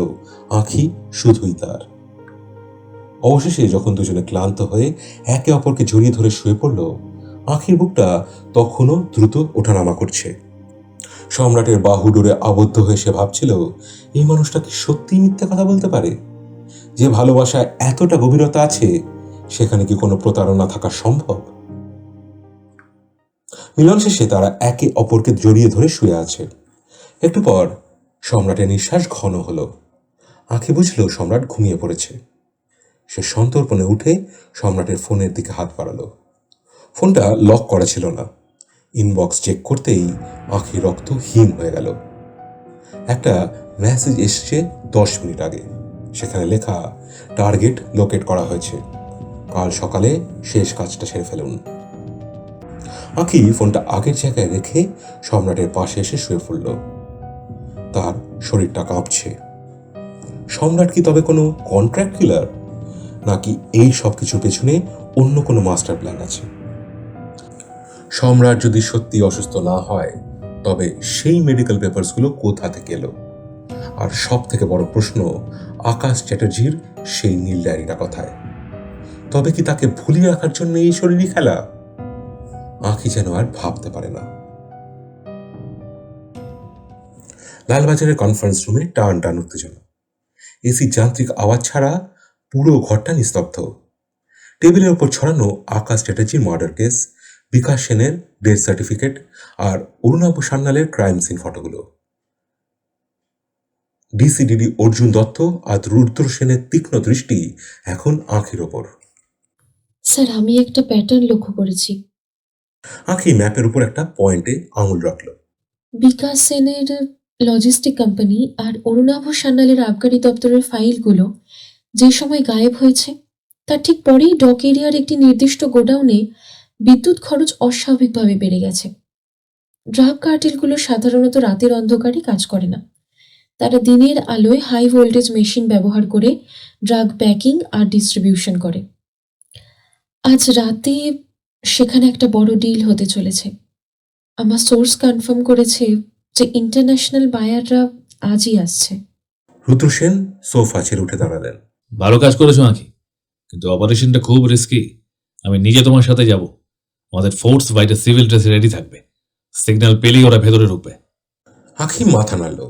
আঁখি শুধুই তার। অবশেষে যখন দুজনে ক্লান্ত হয়ে একে অপরকে জড়িয়ে ধরে শুয়ে পড়ল, আঁখির বুকটা তখনও দ্রুত ওঠানামা করছে। সম্রাটের বাহু ডোরে আবদ্ধ হয়ে সে ভাবছিল, এই মানুষটা কি সত্যিই মিথ্যে কথা বলতে পারে? যে ভালোবাসায় এতটা গভীরতা আছে, সেখানে কি কোনো প্রতারণা থাকা সম্ভব? মিলন শেষে তারা একে অপরকে জড়িয়ে ধরে শুয়ে আছে। একটু পর সম্রাটের নিঃশ্বাস ঘন হলো। আঁখি বুঝল সম্রাট ঘুমিয়ে পড়েছে। সে সন্তর্পণে উঠে সম্রাটের ফোনের দিকে হাত বাড়ালো। ফোনটা লক করা ছিল না, ইনবক্স চেক করতেই আঁখি রক্ত হিম হয়ে গেল। একটা মেসেজ এসছে 10 মিনিট আগে। সেখানে লেখা, টার্গেট লোকেট করা হয়েছে, কাল সকালে শেষ কাজটা সেরে ফেলুন। আঁখি ফোনটা আগের জায়গায় রেখে সম্রাটের পাশে এসে শুয়ে পড়ল। তার শরীরটা কাঁপছে। সম্রাট কি তবে কোনো কন্ট্রাক্ট কিলার, নাকি এই সব কিছুর পেছনে অন্য কোনো মাস্টার প্ল্যান আছে? সম্রাট যদি সত্যি অসুস্থ না হয়, তবে সেই মেডিকেল পেপারসগুলো কোথা থেকে এলো? আর সব থেকে বড় প্রশ্ন, আকাশ চ্যাটার্জির সেই নীল ডায়েরিটা কথায়? তবে কি তাকে ভুলিয়ে রাখার জন্য এই শরীরই খেলা? আঁখি যেন আর ভাবতে পারে না। লালবাজারের কনফারেন্স রুমে টান টান উত্তেজনা। এসি যান্ত্রিক আওয়াজ ছাড়া পুরো ঘরটা নিস্তব্ধ। টেবিলের উপর ছড়ানো আকাশ চ্যাটার্জির মার্ডার কেস, বিকাশ সেনের ডেথ সার্টিফিকেট আর অরুণাভ সান্যালের ক্রাইম সিন ফটোগুলো। ডিসিডিডি অর্জুন দত্ত আর রুদ্র সেনের তীক্ষ্ণ দৃষ্টি এখন আঁখির ওপর। স্যার, আমি একটা প্যাটার্ন লক্ষ্য করেছি। আঁখি ম্যাপের উপর একটা পয়েন্টে আঙুল রাখল। বিকাশ সেনের লজিস্টিক কোম্পানি আর অরুণাভ সান্যালের আবগারি দপ্তরের ফাইলগুলো যে সময় গায়েব হয়েছে, তার ঠিক পরেই ডক এরিয়ার একটি নির্দিষ্ট গোডাউনে বিদ্যুৎ খরচ অস্বাভাবিকভাবে বেড়ে গেছে। ড্রাগ কার্টেলগুলো সাধারণত রাতের অন্ধকারে কাজ করে না। তারা দিনের আলোয় হাই ভোল্টেজ মেশিন ব্যবহার করে ড্রাগ প্যাকিং আর ডিস্ট্রিবিউশন করে। আজ রাতে সেখানে একটা বড় ডিল হতে চলেছে। আমার সোর্স কনফার্ম করেছে যে ইন্টারন্যাশনাল বায়াররা আজই আসছে। রুদ্র সেন সোফা ছেড়ে উঠে দাঁড়ালেন। ভালো কাজ করেছো আঁকি, কিন্তু অপারেশনটা খুব রিস্কি। আমি নিজে তোমার সাথে যাব। আমাদের ফোর্স বাইরে সিভিল ড্রেসে রেডি থাকবে। সিগন্যাল পেলেই ওরা ভেতরে ঢুকবে। আঁখি মাথা নাড়ল।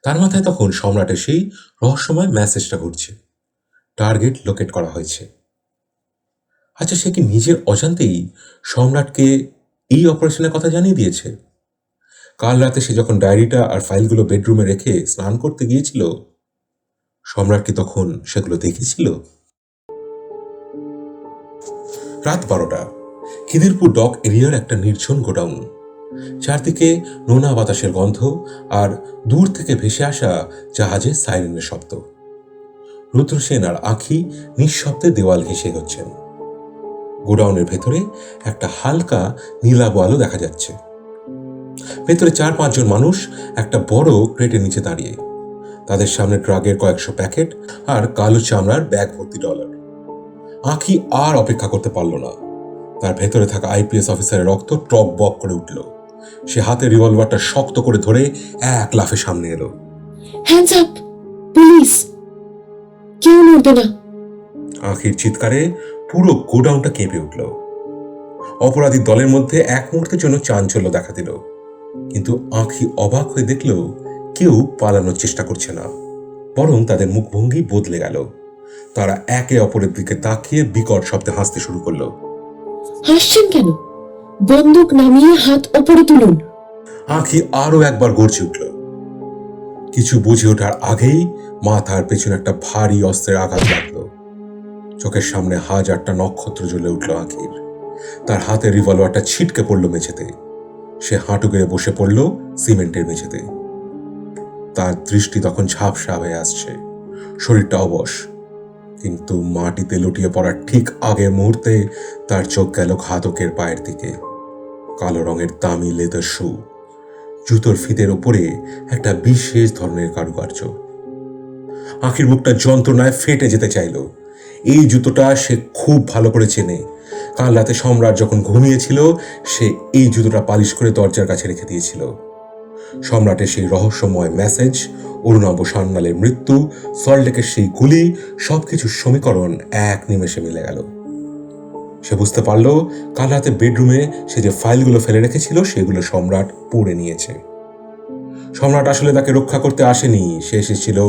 তার মাথায় তখন সম্রাটের সেই রহস্যময় মেসেজটা ঘুরছে, টার্গেট লোকেট করা হয়েছে। আচ্ছা, সে কি নিজের অজান্তেই সম্রাটকে এই অপারেশনের কথা জানিয়ে দিয়েছে? কাল রাতে সে যখন ডায়েরিটা আর ফাইলগুলো বেডরুমে রেখে স্নান করতে গিয়েছিল, সম্রাট কি তখন সেগুলো দেখেছিল? রাত 12টা, খিদিরপুর ডক এরিয়ার একটা নির্জন গোডাউন। চারদিকে নোনা বাতাসের গন্ধ আর দূর থেকে ভেসে আসা জাহাজের সাইরেনের শব্দ। রুদ্র সেন আর আঁখি নিঃশব্দে দেওয়াল ঘেঁষে এগোচ্ছেন। গোডাউনের ভেতরে একটা হালকা নীলাভ আলো দেখা যাচ্ছে। ভেতরে 4-5 জন মানুষ একটা বড় ক্রেটের নিচে দাঁড়িয়ে। তাদের সামনে ড্রাগের কয়েকশো প্যাকেট আর কালো চামড়ার ব্যাগ ভর্তি ডলার। আঁখি আর অপেক্ষা করতে পারল না। তার ভেতরে থাকা আইপিএস অফিসারের রক্ত টক বক করে উঠল। সে হাতে রিভলভারটা শক্ত করে ধরে এক লাফে সামনে এলো। Hands up, police! কেউ নড়বে না। আঁখির চিৎকারে পুরো গোডাউনটা কেঁপে উঠল। অপরাধী দলের মধ্যে এক মুহূর্তের জন্য চাঞ্চল্য দেখা দিল, কিন্তু আঁখি অবাক হয়ে দেখল কেউ পালানোর চেষ্টা করছে না, বরং তাদের মুখভঙ্গি বদলে গেল। তারা একে অপরের দিকে তাকিয়ে বিকট শব্দে হাসতে শুরু করলো। হাসছেন কেন? বন্দুক নামিয়ে হাত ওপরে তুলুন। আঁখি আরো একবার গর্জে উঠল। কিছু বুঝে ওঠার আগেই মাথার পেছনে একটা ভারী অস্ত্রের আঘাত লাগলো। চোখের সামনে হাজারটা নক্ষত্র জ্বলে উঠল আঁখির। তার হাতে রিভলভারটা ছিটকে পড়ল মেঝেতে। সে হাঁটু গেড়ে বসে পড়ল সিমেন্টের মেঝেতে। তার দৃষ্টি তখন ঝাপসা হয়ে আসছে, শরীরটা অবশ। কিন্তু মাটিতে লুটিয়ে পড়ার ঠিক আগের মুহূর্তে তার চোখ গেল ঘাতকের পায়ের দিকে। কালো রঙের দামি লেদার শু, জুতোর ফিতের ওপরে একটা বিশেষ ধরনের কারুকার্য। আঁখির মুখটা যন্ত্রণায় ফেটে যেতে চাইল। এই জুতোটা সে খুব ভালো করে চেনে। কাল রাতে সম্রাট যখন ঘুমিয়েছিল, সে এই জুতোটা পালিশ করে দরজার কাছে রেখে দিয়েছিল। সম্রাটের সেই রহস্যময় মেসেজ, অরুণাভ সান্যালের মৃত্যু, সল্টলেকের সেই গুলি, সবকিছুর সমীকরণ এক নিমেষে মিলে গেল। সে বুঝতে পারল কাল রাতে বেডরুমে সে যে ফাইলগুলো ফেলে রেখেছিল সেগুলো সম্রাট পড়ে নিয়েছে। সম্রাট আসলে তাকে রক্ষা করতে আসেনি, সে এসেছিল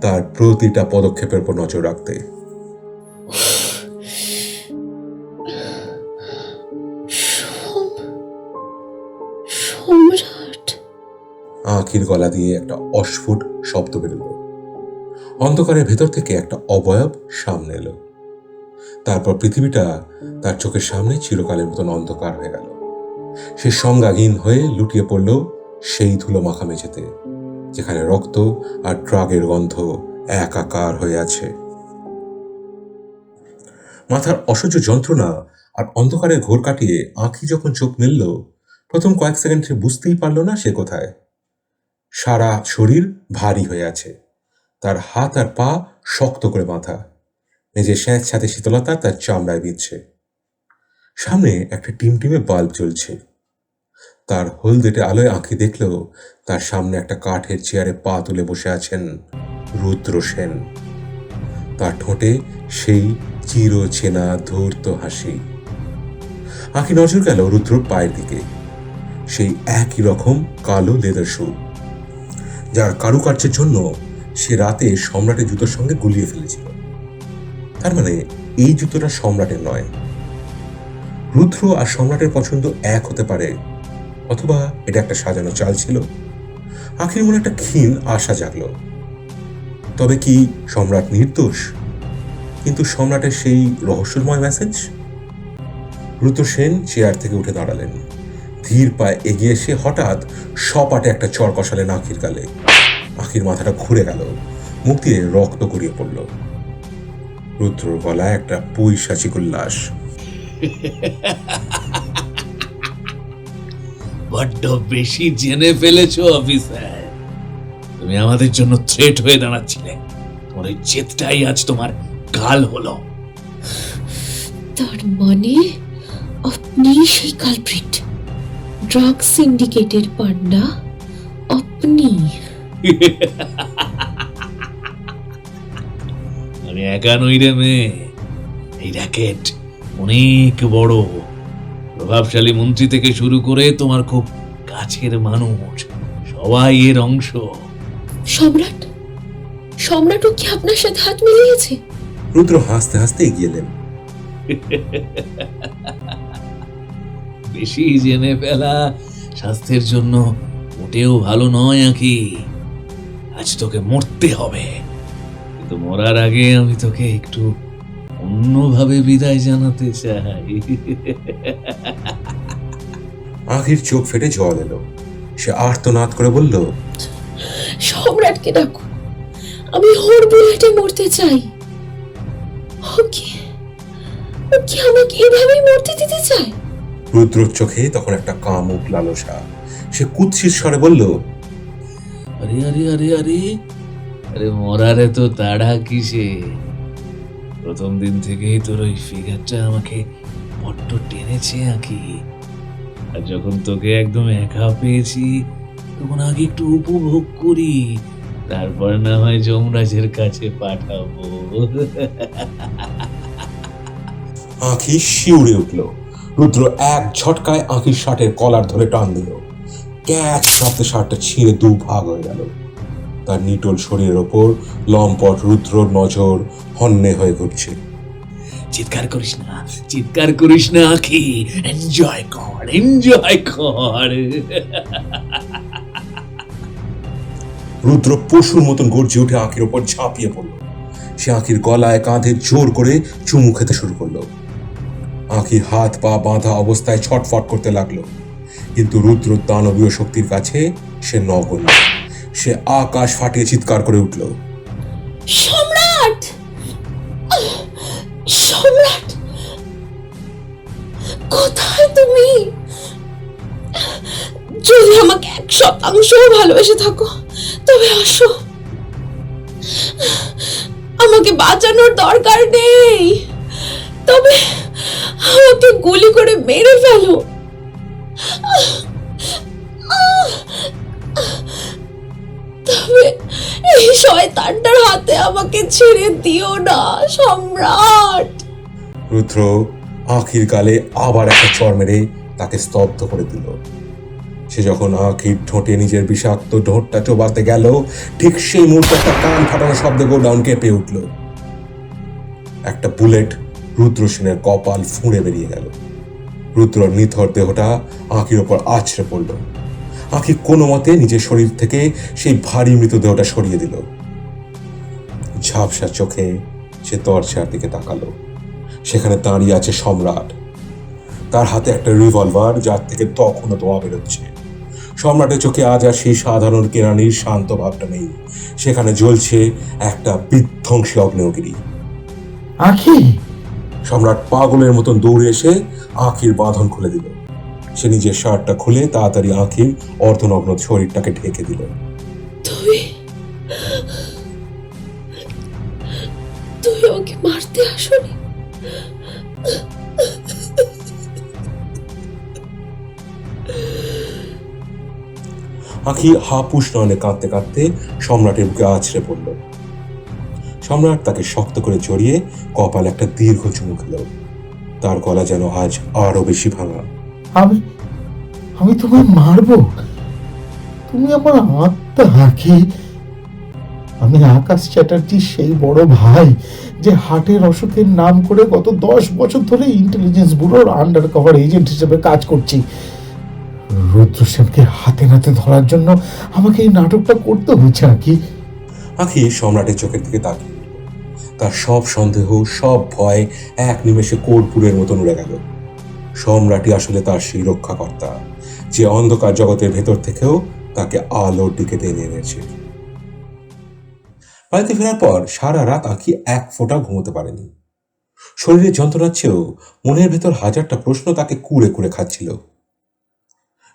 তার প্রতিটা পদক্ষেপের উপর নজর রাখতে। সম্রাট! আঁখির গলা দিয়ে একটা অস্ফুট শব্দ বেরোল। অন্ধকারের ভেতর থেকে একটা অবয়ব সামনে এলো। তারপর পৃথিবীটা তার চোখের সামনে চিরকালের মতন অন্ধকার হয়ে গেল। সে সংজ্ঞাহীন হয়ে লুটিয়ে পড়ল সেই ধুলো মাখা মেঝেতে, যেখানে রক্ত আর ড্রাগের গন্ধ একাকার হয়ে আছে। মাথার অসহ্য যন্ত্রণা আর অন্ধকারের ঘোর কাটিয়ে আঁখি যখন চোখ মেলল, প্রথম কয়েক সেকেন্ড সে বুঝতেই পারল না সে কোথায়। সারা শরীর ভারী হয়ে আছে, তার হাত আর পা শক্ত করে বাঁধা, মেঝে স্যাঁত সাথে শীতলতা তার চামড়ায় বিঁধছে। সামনে একটা টিমটিমে বাল্ব জ্বলছে। তার হলদেটে আলোয় আঁখি দেখল তার সামনে একটা কাঠের চেয়ারে পা তুলে বসে আছেন রুদ্র সেন। তার ঠোঁটে সেই চিরচেনা ধূর্ত হাসি। আঁখি নজর গেল রুদ্রর পায়ের দিকে, সেই একই রকম কালো লেদার শু, যার কারুকার্যের জন্য সে রাতে সম্রাটের জুতোর সঙ্গে গুলিয়ে ফেলেছিল। তার মানে এই জুতোটা সম্রাটের নয়। রুদ্র আর সম্রাটের পছন্দ এক হতে পারে, অথবা এটা একটা সাজানো চাল ছিল। আঁখির মনে একটা ক্ষীণ আশা জাগল। তবে কি সম্রাট নির্দোষ? কিন্তু সম্রাটের সেই রহস্যময় মেসেজ? রুদ্র সেন চেয়ার থেকে উঠে দাঁড়ালেন। ধীর পায়ে এগিয়ে এসে হঠাৎ সপাটে একটা চড় কষালেন আঁখির গালে। আঁখির মাথাটা ঘুরে গেল, মুখ দিয়ে রক্ত গড়িয়ে পড়ল। রুদ্রর গলায় একটা পৈশাচিক উল্লাস। বড্ড বেশি জেনে ফেলেছো অফিসার। তুমি আমাদের জন্য থ্রেট হয়ে দাঁড়াচ্ছিলে, তোমার ওই জেদটাই আজ তোমার কাল হলো। তার মানে আপনি সেই কালপ্রিট, ড্রাগ সিন্ডিকেটের পান্ডা আপনি? আমি একা নই রে মেয়ে, এই র্যাকেট অনেক বড়। প্রভাবশালী মন্ত্রী থেকে শুরু করে তোমার খুব কাছের মানুষ সবাই এর অংশ। সম্রাট, সম্রাটও কি আপনার সাথে হাত মিলিয়েছে? রুদ্র হাসতে হাসতে এগিয়ে এলেন। বেশি জেনে ফেলা স্বাস্থ্যের জন্য মোটেও ভালো নয় আঁকি। আজ তোকে মরতে হবে, কিন্তু মরার আগে আমি তোকে একটু অন্যভাবে বিদায় জানাতে চাই। আঁখির চোখ ফেটে জল এলো। সে আর্তনাদ করে বলল, সম্রাটকে ডাকুন, আমি ওর বুলেটে মরতে চাই। ওকে, ও কি আমাকে এভাবেই মরতে দিতে চায়? রুদ্রর চোখে তখন একটা কামুক লালসা। সে কুৎসিত স্বরে বলল, আরে আরে আরে আরে আরে মরারে তো তাড়া কিসে? প্রথম দিন থেকেই তোর ওই ফিগারটা আমাকে বড্ড টেনেছে আঁকি। আর যখন তোকে একদম একা পেয়েছি, তখন আগে একটু উপভোগ করি, তারপর না হয় যমরাজের কাছে পাঠাবো। আঁখি শিউরে উঠল। রুদ্র এক ঝটকায় আঁখির শার্টের কলার ধরে টান দিল। ক্যাচ শব্দে শার্টটা ছিঁড়ে দু ভাগ হয়ে গেল। তার নিটোল শরীরের ওপর লম্পট রুদ্রর নজর হন্যে হয়ে ঘুরছে। চিৎকার করিস না, চিৎকার করিস না আঁকি, এনজয় কর, এনজয় কর। রুদ্র পশুর মতন গর্জে উঠে আঁখির ওপর ঝাঁপিয়ে পড়ল। সে আঁখির গলায় কাঁধে জোর করে চুমু খেতে শুরু করলো। আঁখি হাত পা বাঁধা অবস্থায় ছটফট করতে লাগলো, কিন্তু রুদ্র দানবীয় শক্তির কাছে সে নগণ্য। সে আকাশ ফাটিয়ে চিৎকার করে উঠল, সম্রাট, সম্রাট, কোথায় তুমি? যদি আমাকে 1% ভালোবেসে থাকো তবে আসো। আমাকে বাঁচানোর দরকার নেই, তবে আমাকে গুলি করে মেরে ফেলো। তবে এই শয়তানটার হাতে আমাকে ছেড়ে দিও না সম্রাট। রুদ্র আঁখির গালে আবার একটা চড় মেরে তাকে স্তব্ধ করে দিল। সে যখন আঁখির ঠোঁটে নিজের বিষাক্ত ঠোঁটটা চোবাতে গেল, ঠিক সেই মুহূর্তে একটা কান ফাটানো শব্দে গোডাউন কেঁপে উঠল। একটা বুলেট রুদ্র সেনের কপাল ফুঁড়ে বেরিয়ে গেল। রুদ্রর নিথর দেহটা আঁখির ওপর আছড়ে পড়ল। আঁখি কোনো মতে নিজের শরীর থেকে সেই ভারী মৃতদেহটা সরিয়ে দিল। ঝাপসা চোখে সে দরজার দিকে তাকালো। সেখানে দাঁড়িয়ে আছে সম্রাট। তার হাতে একটা রিভলভার, যার থেকে তখনও ধোঁয়া বেরোচ্ছে। সম্রাটের চোখে আজ আর সেই সাধারণ কেরানির শান্ত ভাবটা নেই, সেখানে জ্বলছে একটা বিধ্বংসী অগ্নেয়গিরি। আখি, সম্রাট পাগলের মতন দৌড়ে এসে আঁখির বাঁধন খুলে দিল। সে নিজের শার্টটা খুলে তাড়াতাড়ি আঁখির অর্ধনগ্ন শরীরটাকে ঢেকে দিল। তুই তুই ওকে মারতে আসনি? আঁখি হাপুস নয়নে কাঁদতে কাঁদতে সম্রাটের বুকে আছড়ে পড়ল। সম্রাট তাকে শক্ত করে জড়িয়ে কপালে একটা দীর্ঘ চুমু খেল। তার গলা যেন আজ আরো বেশি ভাঙা। আমি আমি তোমায় মারবো? তুমি আমার আত্মা আঁখি। আমি আকাশ চ্যাটার্জি, সেই বড় ভাই যে হার্টের অসুখের নাম করে গত 10 বছর ধরে ইন্টেলিজেন্স ব্যুরোর আন্ডার কভার এজেন্ট হিসেবে কাজ করছি। রুদ্র সেনকে হাতে নাতে ধরার জন্য আমাকে এই নাটকটা করতে হয়েছে আঁখি। আঁখি সম্রাটের চোখের দিকে তাকিয়ে রইল। তার সব সন্দেহ, সব ভয় এক নিমেষে কর্পূরের মতন উড়ে গেল। সম্রাটই আসলে তার সেই রক্ষাকর্তা, যে অন্ধকার জগতের ভেতর থেকেও তাকে আলোর দিকে টেনে এনেছে। বাড়িতে ফেরার পর সারা রাত আঁখি এক ফোঁটা ঘুমোতে পারেনি। শরীরের যন্ত্রণার চেয়েও মনের ভেতর হাজারটা প্রশ্ন তাকে কুড়ে কুড়ে খাচ্ছিল।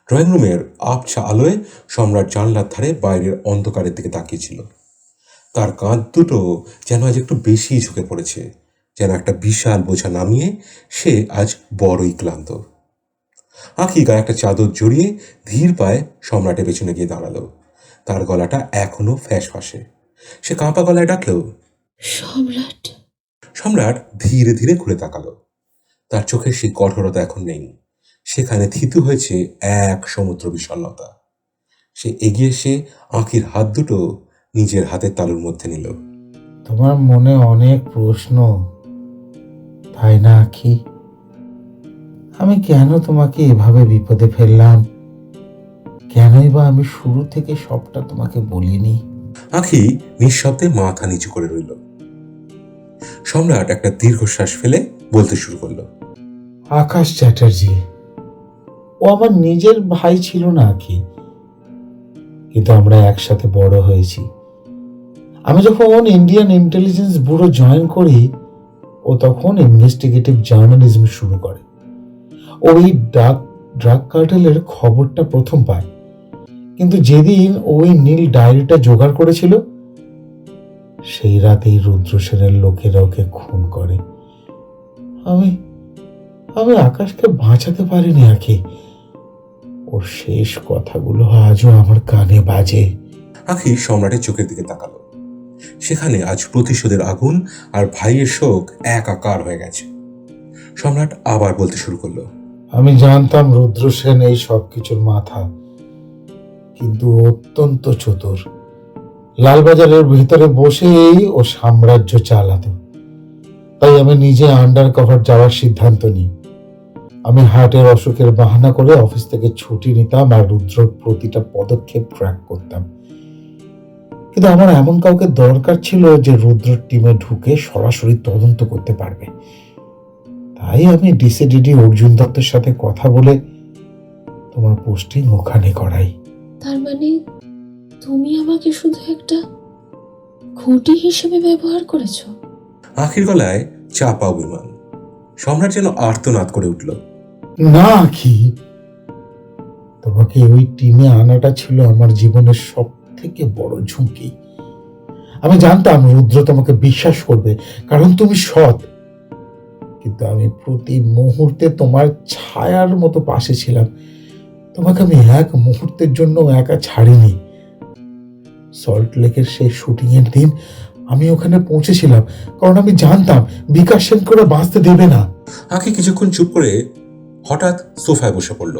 ড্রয়িং রুমের আবছা আলোয় সম্রাট জানলার ধারে বাইরের অন্ধকারের দিকে তাকিয়েছিল। তার কাঁধ দুটো যেন আজ একটু বেশি ঝুঁকে পড়েছে, যেন একটা বিশাল বোঝা নামিয়ে সে আজ বড়ই ক্লান্ত। আঁখি গায়ে একটা চাদর জড়িয়ে ধীর পায়ে সম্রাটের পেছনে গিয়ে দাঁড়ালো। তার গলাটা এখনো ফ্যাঁসফাঁসে। সে কাঁপা গলায় ডাকলো, সম্রাট। সম্রাট ধীরে ধীরে ঘুরে তাকালো। তার চোখের সেই কঠোরতা এখন নেই, সেখানে থিতু হয়েছে এক সমুদ্র বিষণ্ণতা। সে এগিয়ে এসে আঁখির হাত দুটো নিজের হাতের তালুর মধ্যে নিল। তোমার মনে অনেক প্রশ্ন, তাই না আঁখি? আমি কেন তোমাকে এভাবে বিপদে ফেললাম? কেনই বা আমি শুরু থেকে সবটা তোমাকে বলিনি? আঁখি নিঃশব্দে মাথা নিচু করে রইল। সম্রাট একটা দীর্ঘশ্বাস ফেলে বলতে শুরু করলো, আকাশ চ্যাটার্জি, ও আমার নিজের ভাই ছিল না আঁখি, কিন্তু আমরা একসাথে বড় হয়েছি। আমি যখন ইন্ডিয়ান ইন্টেলিজেন্স ব্যুরো জয়েন করি, ও তখন ইনভেস্টিগেটিভ জার্নালিজম শুরু করে। ওই ড্রাগ কার্টেলের খবরটা প্রথম পায়, কিন্তু যেদিন ওই নীল ডায়েরিটা জোগাড় করেছিল, সেই রাতেই রুদ্র সেনের লোকেরা ওকে খুন করে। আমি আমি আকাশকে বাঁচাতে পারিনি আঁখি। ওর শেষ কথাগুলো আজও আমার কানে বাজে। আঁখি সম্রাটের চোখের দিকে তাকালো। সেখানে আজ প্রতিশোধের আগুন আর ভাইয়ের শোক একাকার হয়ে গেছে। সম্রাট আবার বলতে শুরু করলো, আমি জানতাম রুদ্র সেন এই সব কিছুর মাথা, কিন্তু অত্যন্ত চতুর। লালবাজারের ভিতরে বসেই ও সাম্রাজ্য চালাতো। তাই আমি নিজে আন্ডার কভার যাওয়ার সিদ্ধান্ত নিই। আমি হার্টের অসুখের বাহানা করে অফিস থেকে ছুটি নিতাম আর রুদ্রর প্রতিটা পদক্ষেপ ট্র্যাক করতাম। কিন্তু আমার এমন কাউকে দরকার ছিল যে রুদ্রর টিমে ঢুকে সরাসরি তদন্ত করতে পারবে। তাই আমি ডিসিডিডি অর্জুন দত্তের সাথে কথা বলে তোমার পোস্টিং ওখানে করাই। তার মানে তুমি আমাকে শুধু একটা খুঁটি হিসেবে ব্যবহার করেছো? আঁখির গলায় চাপা অভিমান। সম্রাট যেন আর্তনাদ করে উঠল। না আঁখি, তোমাকে ওই টিমে আনাটা ছিল আমার জীবনের সব থেকে বড় ঝুঁকি। আমি জানতাম রুদ্র তোমাকে বিশ্বাস করবে, কারণ তুমি সৎ। কিন্তু আমি প্রতি মুহূর্তে তোমার ছায়ার মতো পাশে ছিলাম। তোমাকে আমি এক মুহূর্তের জন্য একা ছাড়িনি। সল্ট লেকের সেই শুটিং এর দিন আমি ওখানে পৌঁছেছিলাম, কারণ আমি জানতাম বিকাশ সেন করে বাঁচতে দেবে না। আঁখি কিছুক্ষণ চুপ করে হঠাৎ সোফায় বসে পড়ল।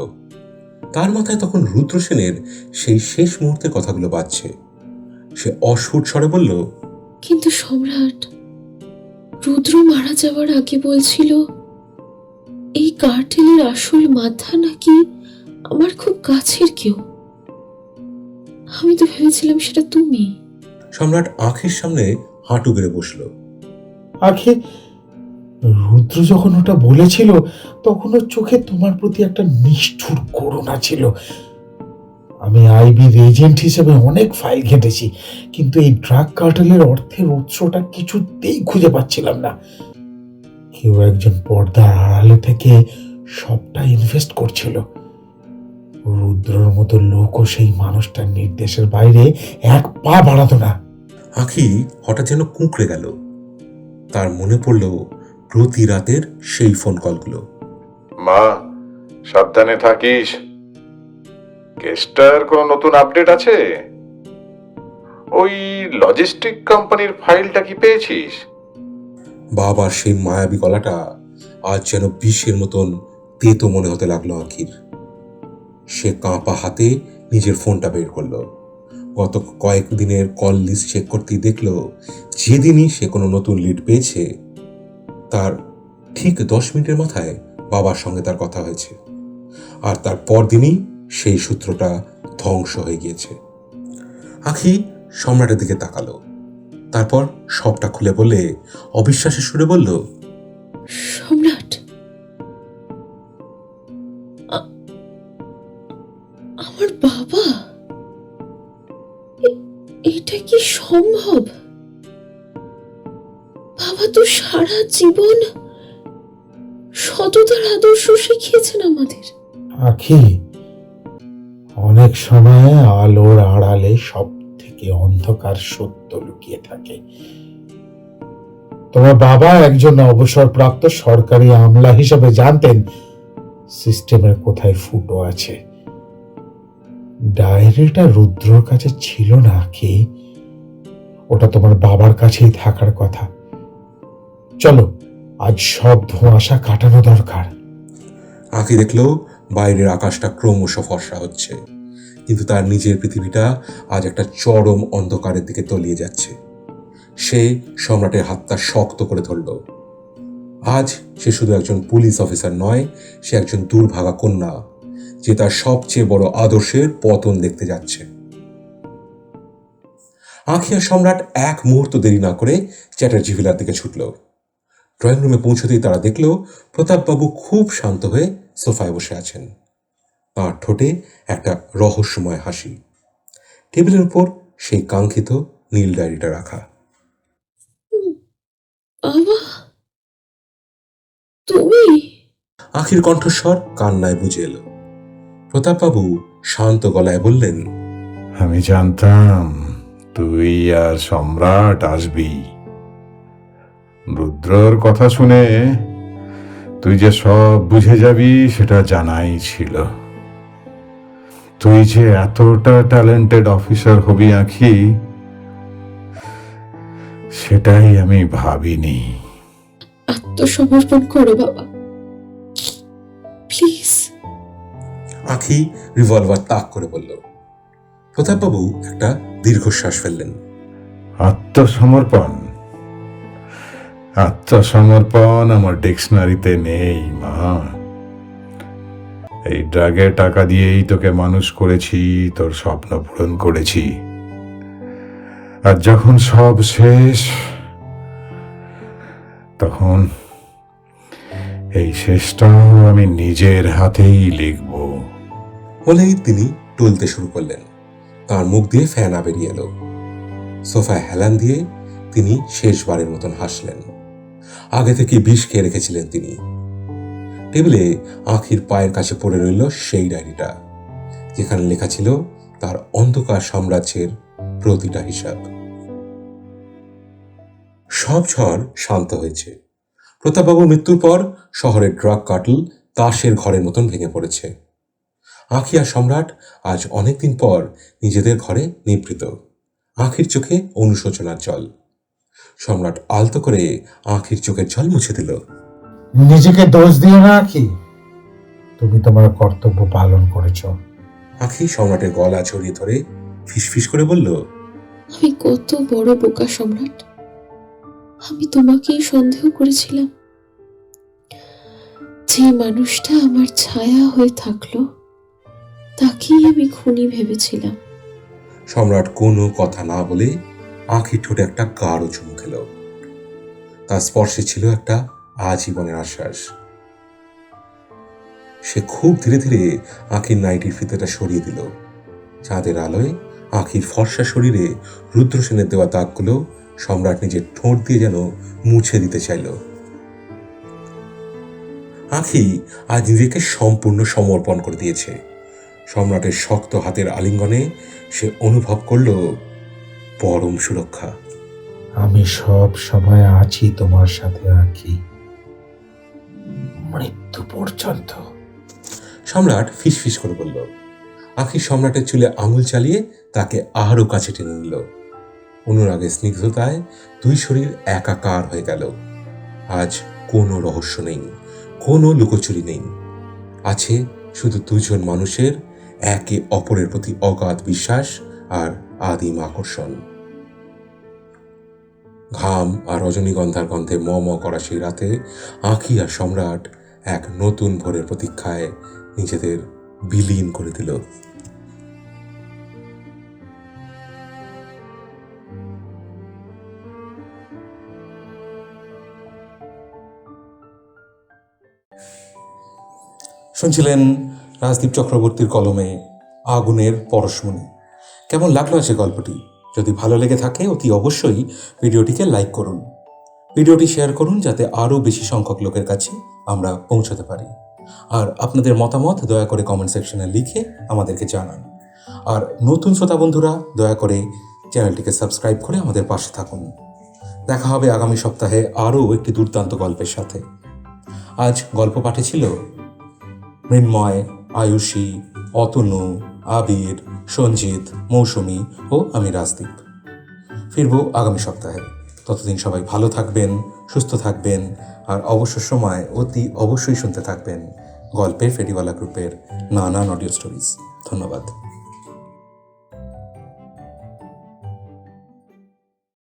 তার মাথায় তখন রুদ্র সেনের সেই শেষ মুহূর্তের কথাগুলো বাজছে। সে অস্ফুট স্বরে বলল, কিন্তু সম্রাট, রুদ্র মারা যাওয়ার আগে বলছিল এই কার্টেলের আসল মাথা নাকি আমার খুব কাছের কেউ। আমি তো ভেবেছিলাম সেটা তুমি। সম্রাট আঁখির সামনে হাঁটু গেড়ে বসল। আঁখি, রুদ্র যখন ওটা বলেছিল তখন ওর চোখে তোমার প্রতি একটা নিষ্ঠুর করুণা ছিল। আমি আইবির এজেন্ট হিসেবে অনেক ফাইল ঘেঁটেছি, কিন্তু এই ড্রাগ কার্টেলের অর্থের উৎসটা কিছুতেই খুঁজে পাচ্ছিলাম না। কেউ একজন পর্দার আড়ালে থেকে সবটা ইনভেস্ট করছিল। রুদ্রর মতো লোকও সেই মানুষটার নির্দেশের বাইরে এক পা বাড়াতো না। আঁখি হঠাৎ যেন কুঁকড়ে গেল। তার মনে পড়ল প্রতি রাতের সেই ফোন কলগুলো। মা, সাবধানে থাকিস। কেসটার কোনো নতুন আপডেট আছে? ওই লজিস্টিক কোম্পানির ফাইলটা কি পেয়েছিস? বাবার সেই মায়াবী গলাটা আজ যেন বিষের মতন তেতো মনে হতে লাগলো আঁখির। সে কাঁপা হাতে নিজের ফোনটা বের করলো। গত কয়েকদিনের কল লিস্ট চেক করতেই দেখলো যেদিনই সে কোনো নতুন লিড পেয়েছে তার ঠিক 10 মিনিটের মাথায় বাবার সঙ্গে তার কথা হয়েছে, আর তার পরদিনই সেই সূত্রটা ধ্বংস হয়ে গিয়েছে। আঁখি সম্রাটের দিকে তাকালো, তারপর সবটা খুলে বলে অবিশ্বাসের সুরে বলল, সম্রাট, আমার বাবা? এটা কি সম্ভব? বাবা তো সারা জীবন সততার আদর্শ শিখিয়েছেন আমাদের। আখি, অনেক সময় আলোর আড়ালে সব থেকে অন্ধকার সত্য লুকিয়ে থাকে। তোমার বাবা একজন অবসরপ্রাপ্ত সরকারি আমলা হিসেবে জানতেন সিস্টেমের কোথায় ফুটো আছে। ডায়েরিটা রুদ্রর কাছে ছিল না কি? ওটা তোমার বাবার কাছেই থাকার কথা। চলো, আজ সব ধোঁয়াশা কাটানো দরকার। আঁখি দেখলো বাইরের আকাশটা ক্রমশ ফর্সা হচ্ছে, কিন্তু তার নিজের পৃথিবীটা আজ একটা চরম অন্ধকারের দিকে তলিয়ে যাচ্ছে। সে সম্রাটের হাতটা শক্ত করে ধরল। আজ সে শুধু একজন পুলিশ অফিসার নয়, সে একজন দুর্ভাগা কন্যা যে তার সবচেয়ে বড় আদর্শের পতন দেখতে যাচ্ছে। আঁখি আর সম্রাট এক মুহূর্ত দেরি না করে চ্যাটার্জি ভিলার দিকে ছুটল। ড্রয়িং রুমে পৌঁছতেই তারা দেখল প্রতাপবাবু খুব শান্ত হয়ে সোফায় বসে আছেন। তাঁর ঠোঁটে একটা রহস্যময় হাসি। টেবিলের উপর সেই কাঙ্ক্ষিত নীল ডায়েরিটা রাখা। বাবা, তুমি? আঁখির কণ্ঠস্বর কান্নায় বুঝে এলো। প্রতাপবাবু শান্ত গলায় বললেন, আমি জানতাম তুই আর সম্রাট আসবি। রুদ্রর কথা শুনে তুই যে সব বুঝে যাবি সেটা জানাই ছিল। তুই যে এতটা ট্যালেন্টেড অফিসার হবি আঁখি, সেটাই আমি ভাবিনি। আত্মসমর্পণ করো বাবা, প্লিজ। আঁখি রিভলভার তাক করে বলল। প্রতাপবাবু একটা দীর্ঘশ্বাস ফেললেন। আত্মসমর্পণ? আত্মসমর্পণ আমার ডিকশনারিতে নেই মা। এই ড্রাগের টাকা দিয়েই তোকে মানুষ করেছি, তোর স্বপ্ন পূরণ করেছি। আর যখন সব শেষ, তখন এই শেষটাও আমি নিজের হাতেই লিখব। বলেই তিনি টলতে শুরু করলেন। তার মুখ দিয়ে ফেনা বেরিয়ে এলো। সোফায় হেলান দিয়ে তিনি শেষবারের মতন হাসলেন। আগে থেকে বিষ খেয়ে রেখেছিলেন তিনি। টেবিলে আঁখির পায়ের কাছে পড়ে রইল সেই ডায়েরিটা, যেখানে লেখা ছিল তার অন্ধকার সাম্রাজ্যের প্রতিটা হিসাব। সব ঝড় শান্ত হয়েছে। প্রতাপবাবুর মৃত্যুর পর শহরের ড্রাগ কার্টেল তাসের ঘরের মতন ভেঙে পড়েছে। আঁখি আর সম্রাট আজ অনেকদিন পর নিজেদের ঘরে নিভৃত। আঁখির চোখে অনুশোচনার জল। সম্রাট আলতো করে আঁখির চোখের জল মুছে দিল। নিজেকে দোষ দিও না আখি, তুমি তোমার কর্তব্য পালন করেছো। আঁখি সম্রাটের গলা জড়িয়ে ধরে ফিসফিস করে বলল, আমি কত বড় বোকা সম্রাট। আমি তোমাকেই সন্দেহ করেছিলাম। যে মানুষটা আমার ছায়া হয়ে থাকলো তাকেই আমি খুনি ভেবেছিলাম। সম্রাট কোনো কথা না বলে আঁখির ঠোঁটে একটা গাঢ় চুমু খেল। তার স্পর্শে ছিল একটা আজীবনের আশ্বাস। সে খুব ধীরে ধীরে আঁখির নাইটির ফিতেটা সরিয়ে দিল। চাঁদের আলোয় আঁখির ফর্সা শরীরে রুদ্রসেনের দেওয়া দাগগুলো সম্রাট নিজের ঠোঁট দিয়ে যেন মুছে দিতে চাইল। আঁখি আজ নিজেকে সম্পূর্ণ সমর্পণ করে দিয়েছে। সম্রাটের শক্ত হাতের আলিঙ্গনে সে অনুভব করল পরম সুরক্ষা। আমি সব সময় আছি তোমার সাথে আঁখি, মৃত্যু পর্যন্ত। সম্রাট ফিসফিস করে বলল। আঁখি সম্রাটের চুলে আঙুল চালিয়ে তাকে আরো কাছে টেনে নিল। অনুরাগের স্নিগ্ধতায় দুই শরীর একাকার হয়ে গেল। আজ কোনো রহস্য নেই, কোনো লুকোচুরি নেই। আছে শুধু দুজন মানুষের একে অপরের প্রতি অগাধ বিশ্বাস আর আদিম আকর্ষণ। ঘাম আর রজনীগন্ধার গন্ধে ম ম করা সেই রাতে আঁখি আর সম্রাট এক নতুন ভোরের প্রতীক্ষায় নিজেদের বিলীন করে দিল। শুনছিলেন রাজদীপ চক্রবর্তীর কলমে আগুনের পরশমণি। কেমন লাগলো আছে গল্পটি? যদি ভালো লেগে থাকে অতি অবশ্যই ভিডিওটিকে লাইক করুন, ভিডিওটি শেয়ার করুন, যাতে আরও বেশি সংখ্যক লোকের কাছে আমরা পৌঁছাতে পারি। আর আপনাদের মতামত দয়া করে কমেন্ট সেকশনে লিখে আমাদেরকে জানান। আর নতুন শ্রোতা বন্ধুরা দয়া করে চ্যানেলটিকে সাবস্ক্রাইব করে আমাদের পাশে থাকুন। দেখা হবে আগামী সপ্তাহে আরও একটি দুর্দান্ত গল্পের সাথে। আজ গল্প পাঠে ছিল মৃন্ময়, আয়ুষী, অতনু, আবির, সঞ্জিত, মৌসুমী ও আমি রাজদীপ। ফিরব আগামী সপ্তাহে। ততদিন সবাই ভালো থাকবেন, সুস্থ থাকবেন, আর অবসর সময় অতি অবশ্যই শুনতে থাকবেন গল্পের ফেরিওয়ালা গ্রুপের নানান অডিও স্টোরিজ। ধন্যবাদ।